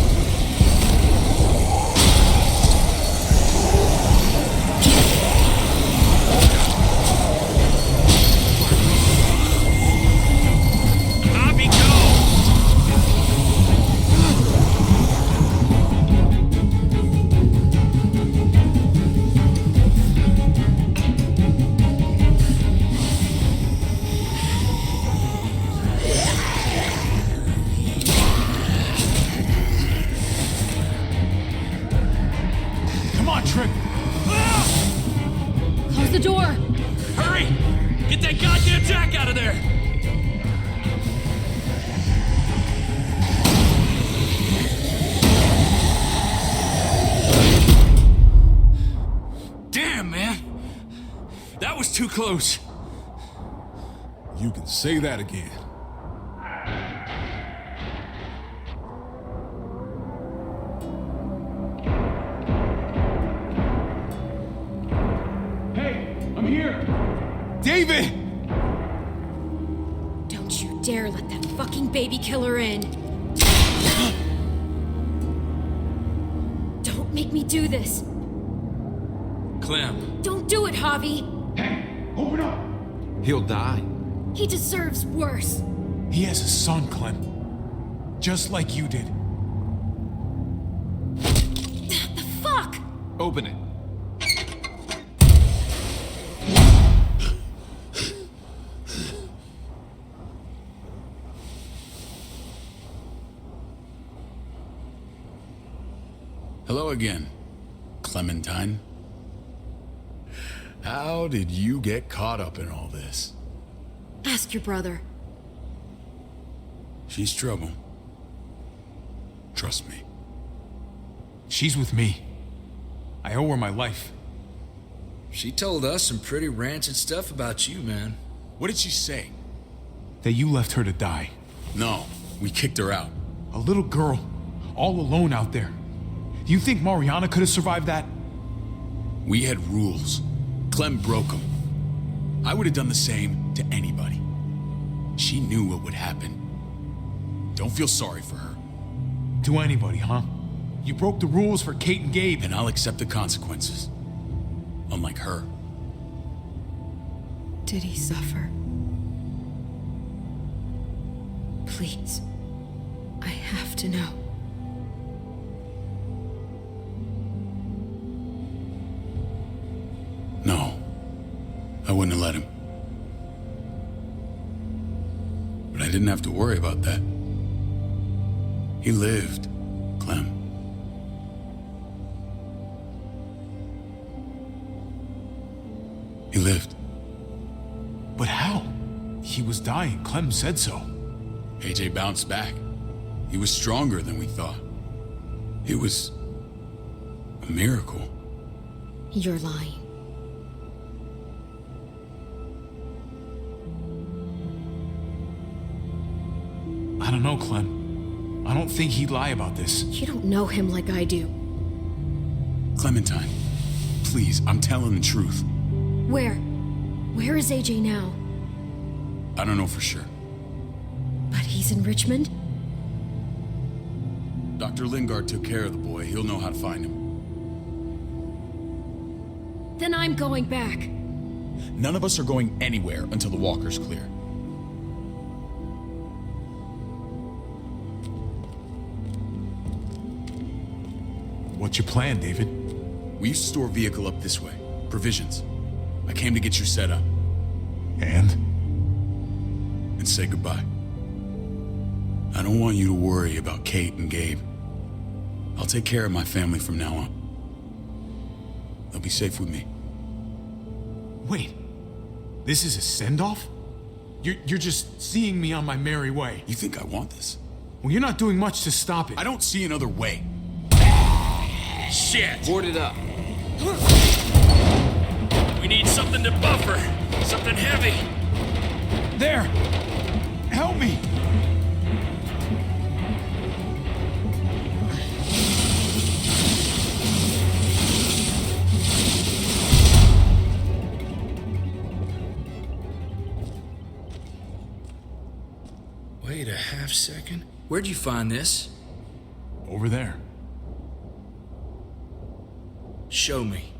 Close the door! Hurry! Get that goddamn Jack out of there! Damn, man! That was too close. You can say that again. David! Don't you dare let that fucking baby killer in! Don't make me do this! Clem. Don't do it, Javi! Open up! He'll die. He deserves worse. He has a son, Clem. Just like you did. The fuck? Open it. Hello again, Clementine. How did you get caught up in all this? Ask your brother. She's trouble. Trust me. She's with me. I owe her my life. She told us some pretty rancid stuff about you, man. What did she say? That you left her to die. No, we kicked her out. A little girl, all alone out there. Do you think Mariana could have survived that? We had rules. Clem broke them. I would have done the same to anybody. She knew what would happen. Don't feel sorry for her. To anybody, huh? You broke the rules for Kate and Gabe. And I'll accept the consequences. Unlike her. Did he suffer? Please. I have to know. No. I wouldn't have let him. But I didn't have to worry about that. He lived, Clem. He lived. But how? He was dying. Clem said so. AJ bounced back. He was stronger than we thought. It was a miracle. You're lying. I don't know, Clem. I don't think he'd lie about this. You don't know him like I do. Clementine, please, I'm telling the truth. Where? Where is AJ now? I don't know for sure. But he's in Richmond? Dr. Lingard took care of the boy. He'll know how to find him. Then I'm going back. None of us are going anywhere until the walker's clear. What's your plan, David? We used to store a vehicle up this way. Provisions. I came to get you set up. And? And say goodbye. I don't want you to worry about Kate and Gabe. I'll take care of my family from now on. They'll be safe with me. Wait. This is a send-off? You're just seeing me on my merry way. You think I want this? Well, you're not doing much to stop it. I don't see another way. Shit! Board it up. We need something to buffer. Something heavy. There! Help me! Wait a half second. Where'd you find this? Over there. Show me.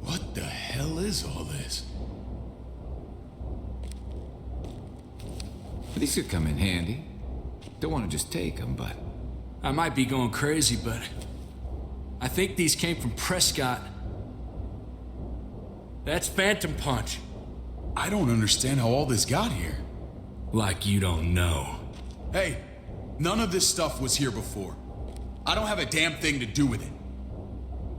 What the hell is all this? These could come in handy. Don't want to just take them, but... I might be going crazy, but I think these came from Prescott. That's Phantom Punch. I don't understand how all this got here. Like you don't know. Hey, none of this stuff was here before. I don't have a damn thing to do with it.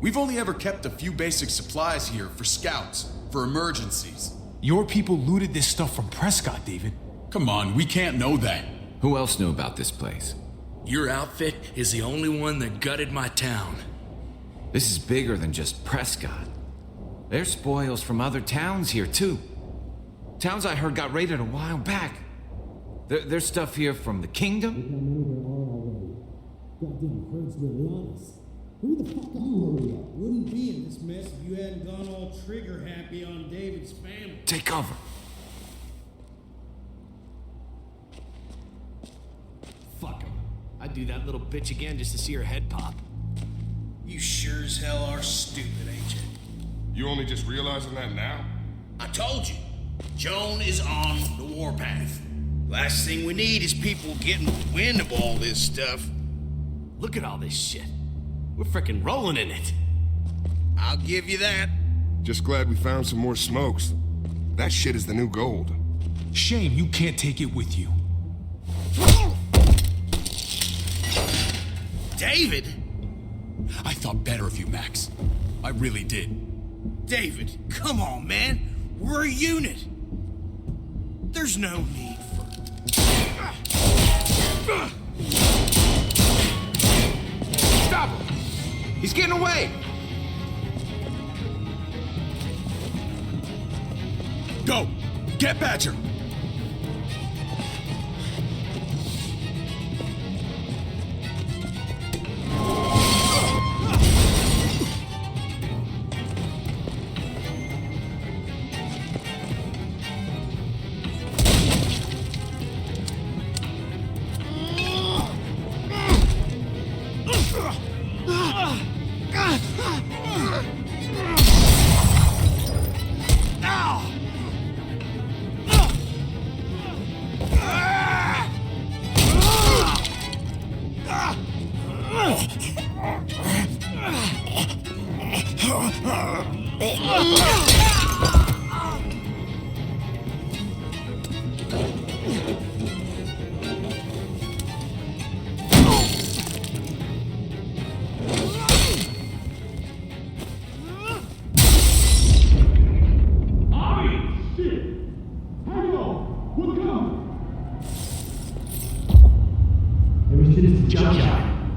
We've only ever kept a few basic supplies here for scouts, for emergencies. Your people looted this stuff from Prescott, David. Come on, we can't know that. Who else knew about this place? Your outfit is the only one that gutted my town. This is bigger than just Prescott. There's spoils from other towns here, too. Towns I heard got raided a while back. There's stuff here from the kingdom. Goddamn herds really on us. Who the fuck are you? Wouldn't be in this mess if you hadn't gone all trigger happy on David's family. Take cover. Fuck him. I'd do that little bitch again just to see her head pop. You sure as hell are stupid, ain't you? You only just realizing that now? I told you. Joan is on the warpath. Last thing we need is people getting wind of all this stuff. Look at all this shit. We're frickin' rolling in it. I'll give you that. Just glad we found some more smokes. That shit is the new gold. Shame you can't take it with you. David? I thought better of you, Max. I really did. David, come on, man. We're a unit. There's no need for... Stop him! He's getting away! Go! Get Badger!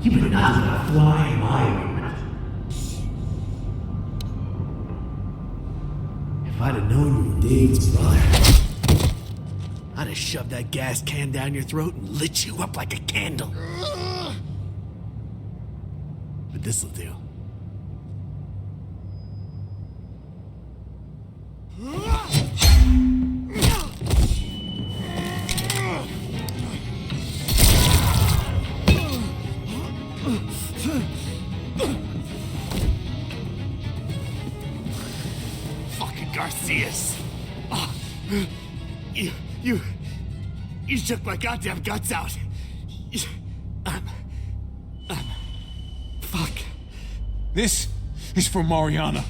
You better not let a fly in my ointment. If I'd have known you were David's brother, I'd have shoved that gas can down your throat and lit you up like a candle. But this'll do. Fucking Garcias. Oh, you shook my goddamn guts out. Fuck. This is for Mariana.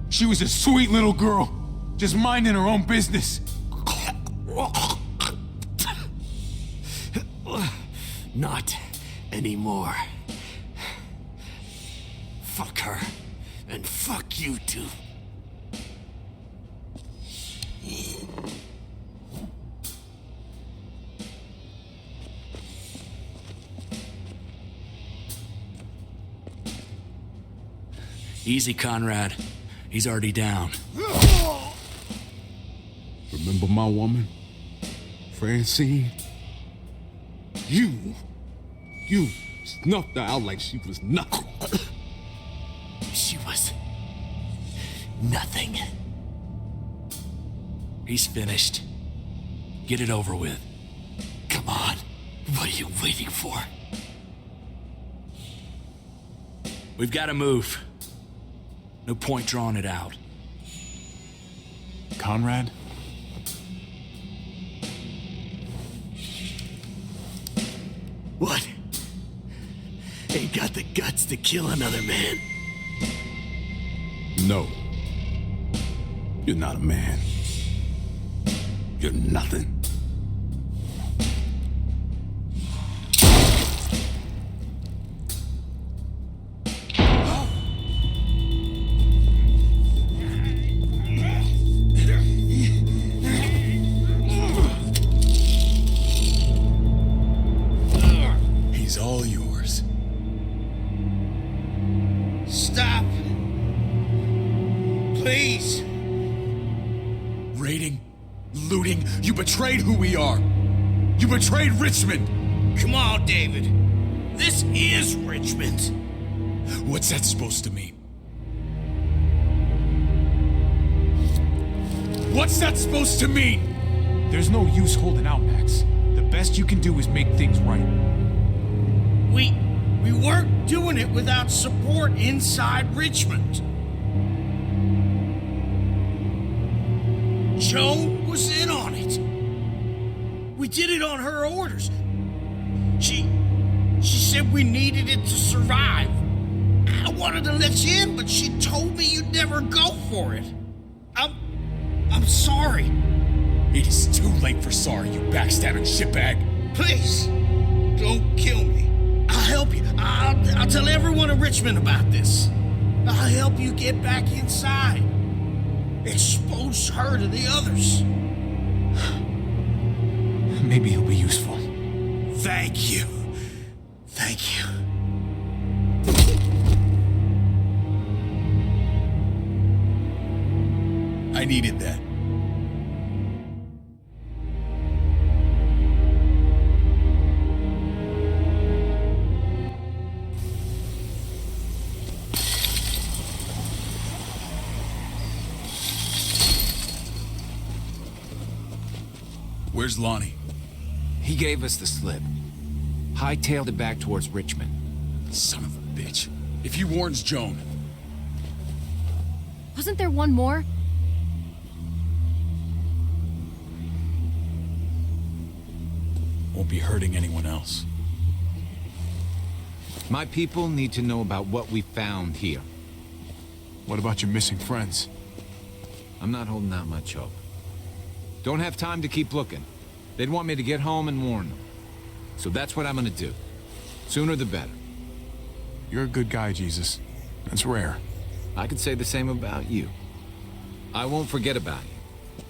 She was a sweet little girl, just minding her own business. Not anymore. Fuck her, and fuck you too. Easy, Conrad. He's already down. Remember my woman? Francine? You snuffed her out like she was nothing. She was nothing. He's finished. Get it over with. Come on. What are you waiting for? We've got to move. No point drawing it out. Conrad? What? Ain't got the guts to kill another man. No. You're not a man. You're nothing. He's all yours. Stop. Please. Raiding, looting, you betrayed who we are. You betrayed Richmond. Come on, David. This is Richmond. What's that supposed to mean? What's that supposed to mean? There's no use holding out, Max. The best you can do is make things right. We weren't doing it without support inside Richmond. Joan was in on it. We did it on her orders. She said we needed it to survive. I wanted to let you in, but she told me you'd never go for it. I'm sorry. It is too late for sorry, you backstabbing shitbag. Please, don't kill me. I'll help you. I'll tell everyone in Richmond about this. I'll help you get back inside. Expose her to the others. Maybe he'll be useful. Thank you. Thank you. I needed that. Where's Lonnie? He gave us the slip. Hightailed it back towards Richmond. Son of a bitch. If he warns Joan... Wasn't there one more? Won't be hurting anyone else. My people need to know about what we found here. What about your missing friends? I'm not holding out much hope. Don't have time to keep looking. They'd want me to get home and warn them. So that's what I'm gonna do. Sooner the better. You're a good guy, Jesus. That's rare. I could say the same about you. I won't forget about you.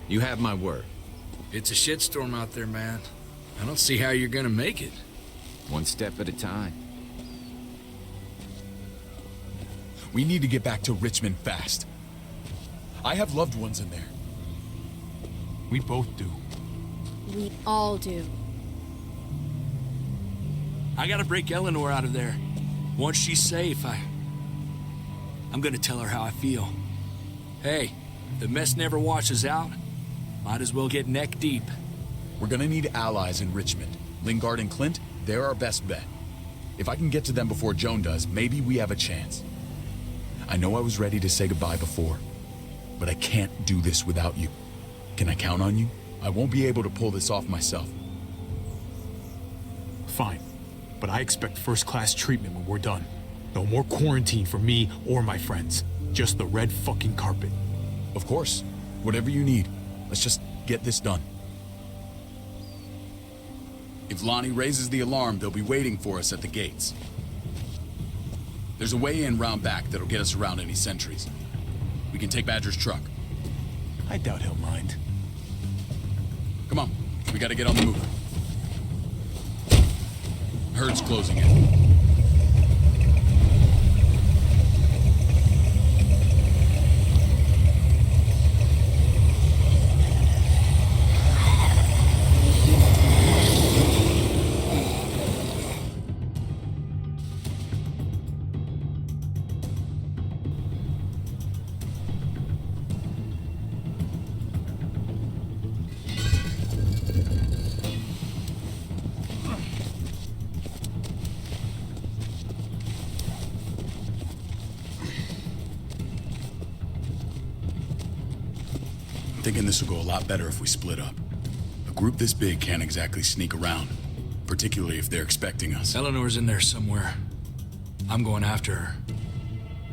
You have my word. It's a shitstorm out there, man. I don't see how you're gonna make it. One step at a time. We need to get back to Richmond fast. I have loved ones in there. We both do. We all do. I gotta break Eleanor out of there. Once she's safe, I'm gonna tell her how I feel. Hey, if the mess never washes out, might as well get neck deep. We're gonna need allies in Richmond. Lingard and Clint, they're our best bet. If I can get to them before Joan does, maybe we have a chance. I know I was ready to say goodbye before, but I can't do this without you. Can I count on you? I won't be able to pull this off myself. Fine. But I expect first-class treatment when we're done. No more quarantine for me or my friends. Just the red fucking carpet. Of course. Whatever you need. Let's just get this done. If Lonnie raises the alarm, they'll be waiting for us at the gates. There's a way in round back that'll get us around any sentries. We can take Badger's truck. I doubt he'll mind. Come on, we gotta get on the move. Herd's closing in. thinking this will go a lot better if we split up. A group this big can't exactly sneak around, particularly if they're expecting us. Eleanor's in there somewhere. I'm going after her.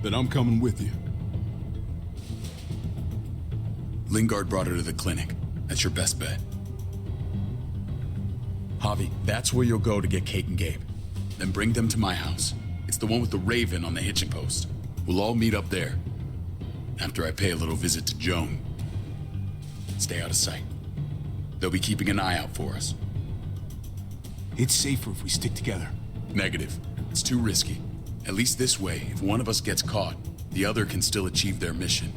Then I'm coming with you. Lingard brought her to the clinic. That's your best bet. Javi, that's where you'll go to get Kate and Gabe. Then bring them to my house. It's the one with the raven on the hitching post. We'll all meet up there. After I pay a little visit to Joan. Stay out of sight. They'll be keeping an eye out for us. It's safer if we stick together. Negative. It's too risky. At least this way, if one of us gets caught, the other can still achieve their mission.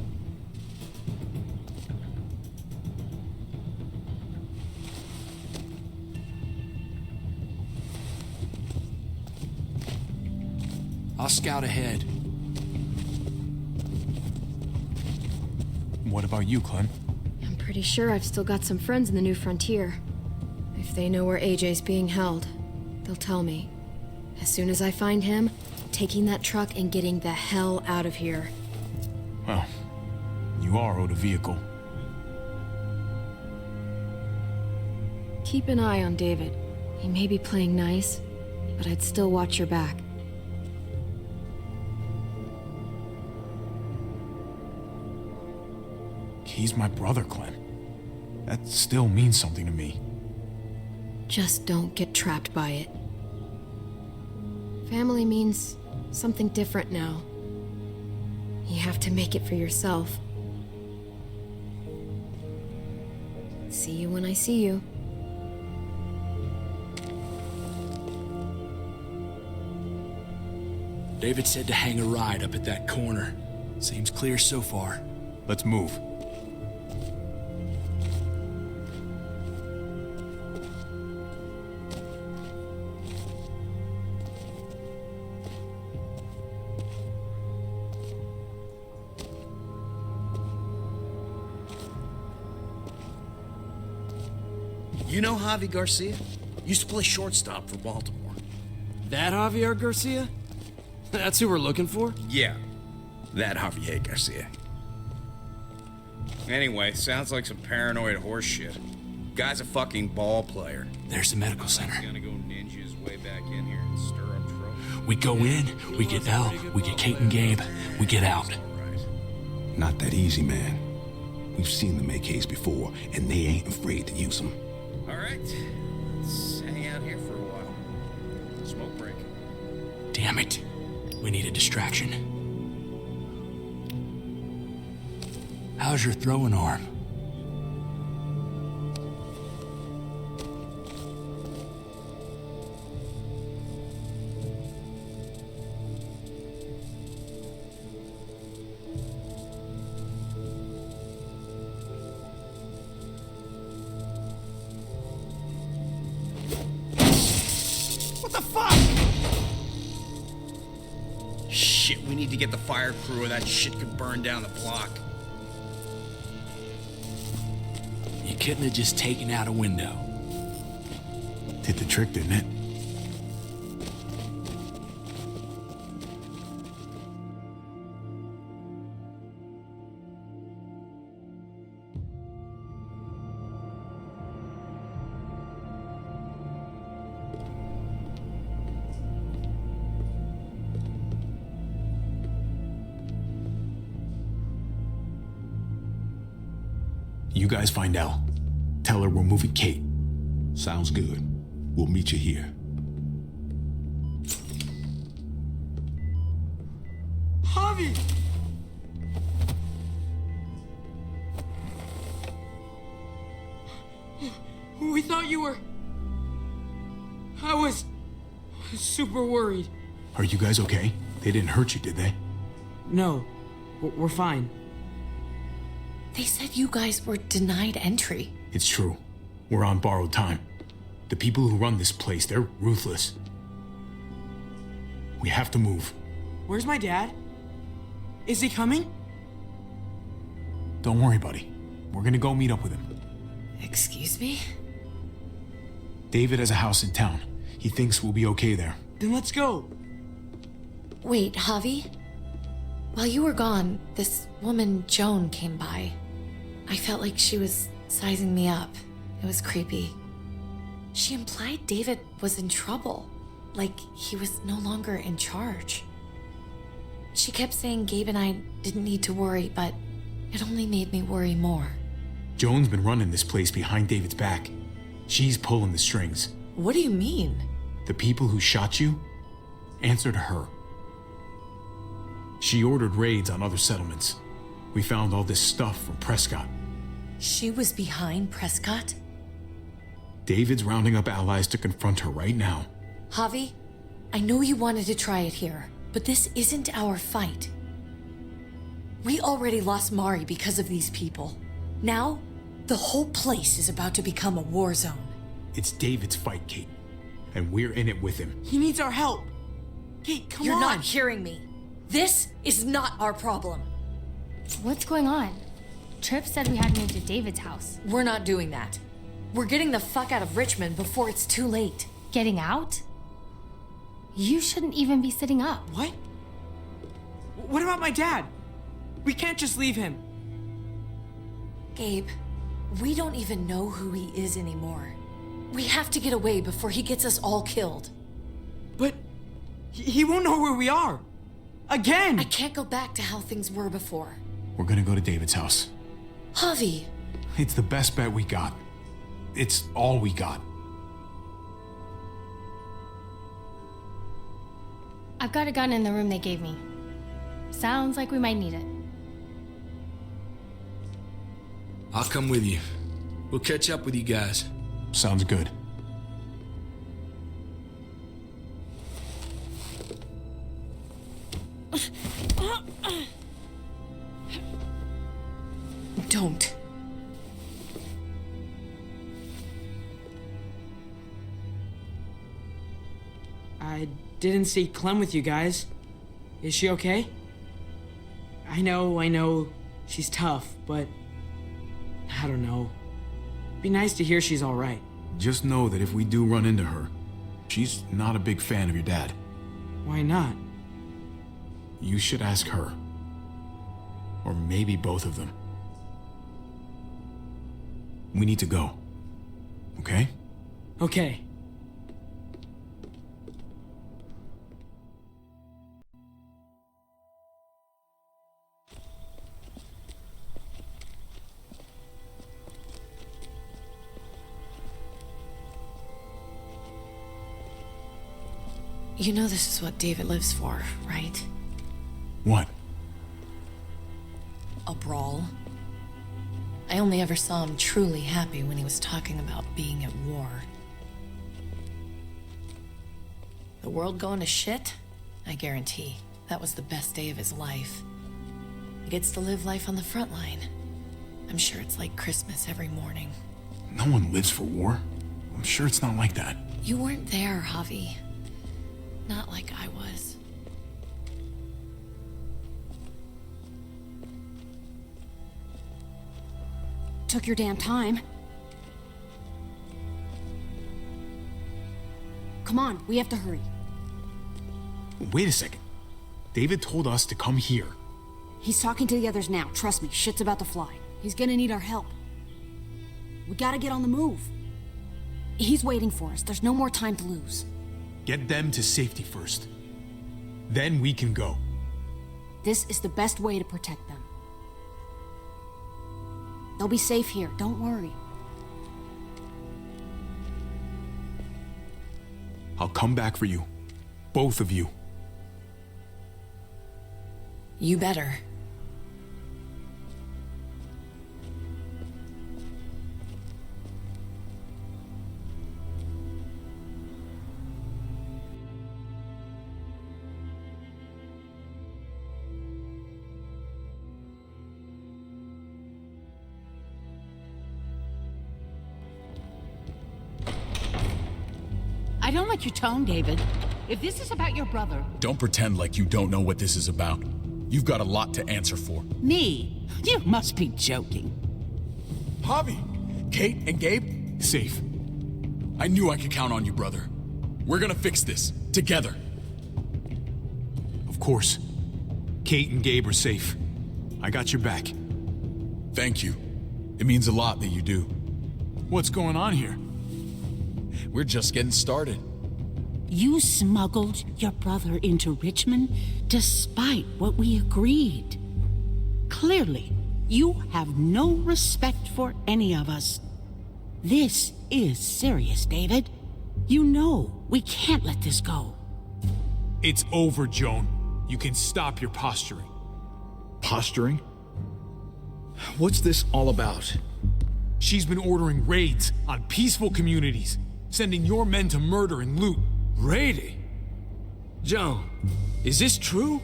I'll scout ahead. What about you, Clem? I'm pretty sure I've still got some friends in the New Frontier. If they know where AJ's being held, they'll tell me. As soon as I find him, taking that truck and getting the hell out of here. Well, you are owed a vehicle. Keep an eye on David. He may be playing nice, but I'd still watch your back. He's my brother, Clem. That still means something to me. Just don't get trapped by it. Family means something different now. You have to make it for yourself. See you when I see you. David said to hang a ride up at that corner. Seems clear so far. Let's move. You know Javi Garcia? Used to play shortstop for Baltimore. That Javier Garcia? That's who we're looking for? Yeah, that Javier Garcia. Anyway, sounds like some paranoid horse shit. Guy's a fucking ball player. There's the medical center. Gonna go ninja his way back in here and stir up trouble. We go in, we get Elle, we get Kate and Gabe, we get out. Not that easy, man. We've seen them AKs before, and they ain't afraid to use them. All right, let's hang out here for a while. Smoke break. Damn it. We need a distraction. How's your throwing arm? What the fuck? Shit, we need to get the fire crew or that shit could burn down the block. You couldn't have just taken out a window. Did the trick, didn't it? You guys find Elle. Tell her we're moving Kate. Sounds good. We'll meet you here. Javi! We thought you were... I was super worried. Are you guys okay? They didn't hurt you, did they? No, we're fine. They said you guys were denied entry. It's true. We're on borrowed time. The people who run this place, they're ruthless. We have to move. Where's my dad? Is he coming? Don't worry, buddy. We're gonna go meet up with him. Excuse me? David has a house in town. He thinks we'll be okay there. Then let's go. Wait, Javi? While you were gone, this woman, Joan, came by. I felt like she was sizing me up. It was creepy. She implied David was in trouble, like he was no longer in charge. She kept saying Gabe and I didn't need to worry, but it only made me worry more. Joan's been running this place behind David's back. She's pulling the strings. What do you mean? The people who shot you answer to her. She ordered raids on other settlements. We found all this stuff from Prescott. She was behind Prescott? David's rounding up allies to confront her right now. Javi, I know you wanted to try it here, but this isn't our fight. We already lost Mari because of these people. Now, the whole place is about to become a war zone. It's David's fight, Kate, and we're in it with him. He needs our help. Kate, come on. You're not hearing me. This is not our problem. What's going on? Tripp said we had to move to David's house. We're not doing that. We're getting the fuck out of Richmond before it's too late. Getting out? You shouldn't even be sitting up. What? What about my dad? We can't just leave him. Gabe, we don't even know who he is anymore. We have to get away before he gets us all killed. But he won't know where we are. Again! I can't go back to how things were before. We're gonna go to David's house. Javi! It's the best bet we got. It's all we got. I've got a gun in the room they gave me. Sounds like we might need it. I'll come with you. We'll catch up with you guys. Sounds good. Don't. I didn't see Clem with you guys. Is she okay? I know, she's tough, but I don't know. Be nice to hear she's all right. Just know that if we do run into her, she's not a big fan of your dad. Why not? You should ask her. Or maybe both of them. We need to go. Okay? Okay. You know this is what David lives for, right? What? A brawl. I only ever saw him truly happy when he was talking about being at war. The world going to shit? I guarantee that was the best day of his life. He gets to live life on the front line. I'm sure it's like Christmas every morning. No one lives for war. I'm sure it's not like that. You weren't there, Javi. Not like I was. Took your damn time. Come on, we have to hurry. Wait a second. David told us to come here. He's talking to the others now. Trust me, shit's about to fly. He's gonna need our help. We gotta get on the move. He's waiting for us. There's no more time to lose. Get them to safety first. Then we can go. This is the best way to protect them. They'll be safe here, don't worry. I'll come back for you. Both of you. You better. I don't like your tone, David. If this is about your brother... Don't pretend like you don't know what this is about. You've got a lot to answer for. Me? You must be joking. Javi! Kate and Gabe? Safe. I knew I could count on you, brother. We're gonna fix this. Together. Of course. Kate and Gabe are safe. I got your back. Thank you. It means a lot that you do. What's going on here? We're just getting started. You smuggled your brother into Richmond despite what we agreed. Clearly, you have no respect for any of us. This is serious, David. You know we can't let this go. It's over, Joan. You can stop your posturing. Posturing? What's this all about? She's been ordering raids on peaceful communities, sending your men to murder and loot. Raiding? Joan, is this true?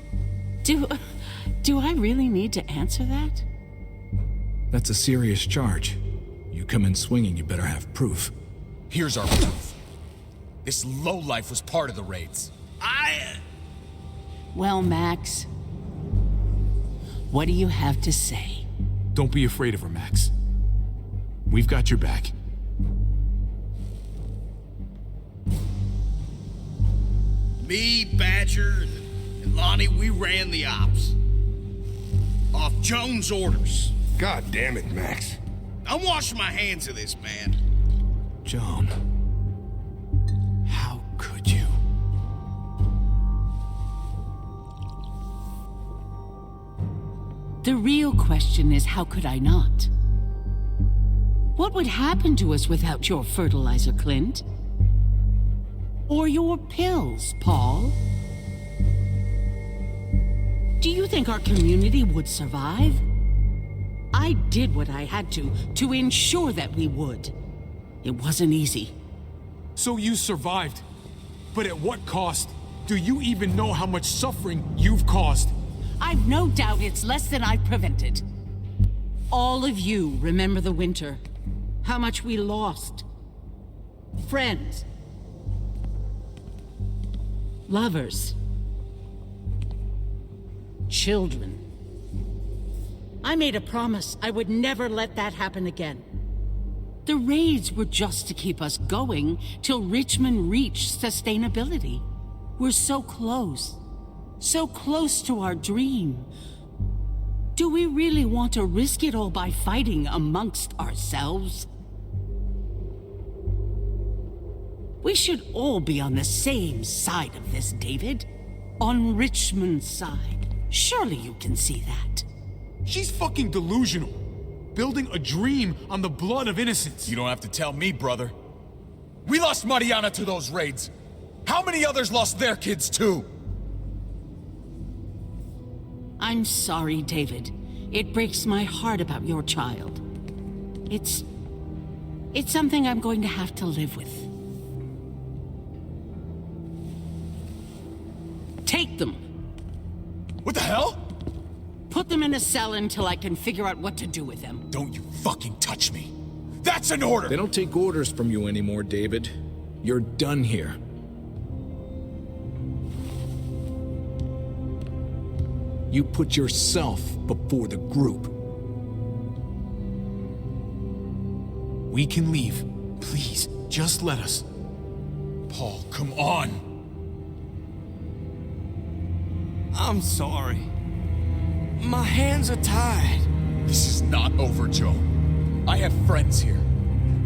Do I really need to answer that? That's a serious charge. You come in swinging, you better have proof. Here's our proof. This lowlife was part of the raids. Well, Max, what do you have to say? Don't be afraid of her, Max. We've got your back. Me, Badger, and Lonnie, we ran the ops. Off Joan's orders. God damn it, Max. I'm washing my hands of this, man. Joan. How could you? The real question is, how could I not? What would happen to us without your fertilizer, Clint? Or your pills, Paul? Do you think our community would survive? I did what I had to ensure that we would. It wasn't easy. So you survived. But at what cost? Do you even know how much suffering you've caused? I've no doubt it's less than I've prevented. All of you remember the winter. How much we lost. Friends. Lovers. Children. I made a promise I would never let that happen again. The raids were just to keep us going till Richmond reached sustainability. We're so close to our dream. Do we really want to risk it all by fighting amongst ourselves? We should all be on the same side of this, David. On Richmond's side. Surely you can see that. She's fucking delusional. Building a dream on the blood of innocents. You don't have to tell me, brother. We lost Mariana to those raids. How many others lost their kids too? I'm sorry, David. It breaks my heart about your child. It's something I'm going to have to live with. Take them. What the hell? Put them in a cell until I can figure out what to do with them. Don't you fucking touch me. That's an order! They don't take orders from you anymore, David. You're done here. You put yourself before the group. We can leave. Please, just let us. Paul, come on! I'm sorry. My hands are tied. This is not over, Joe. I have friends here.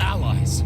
Allies.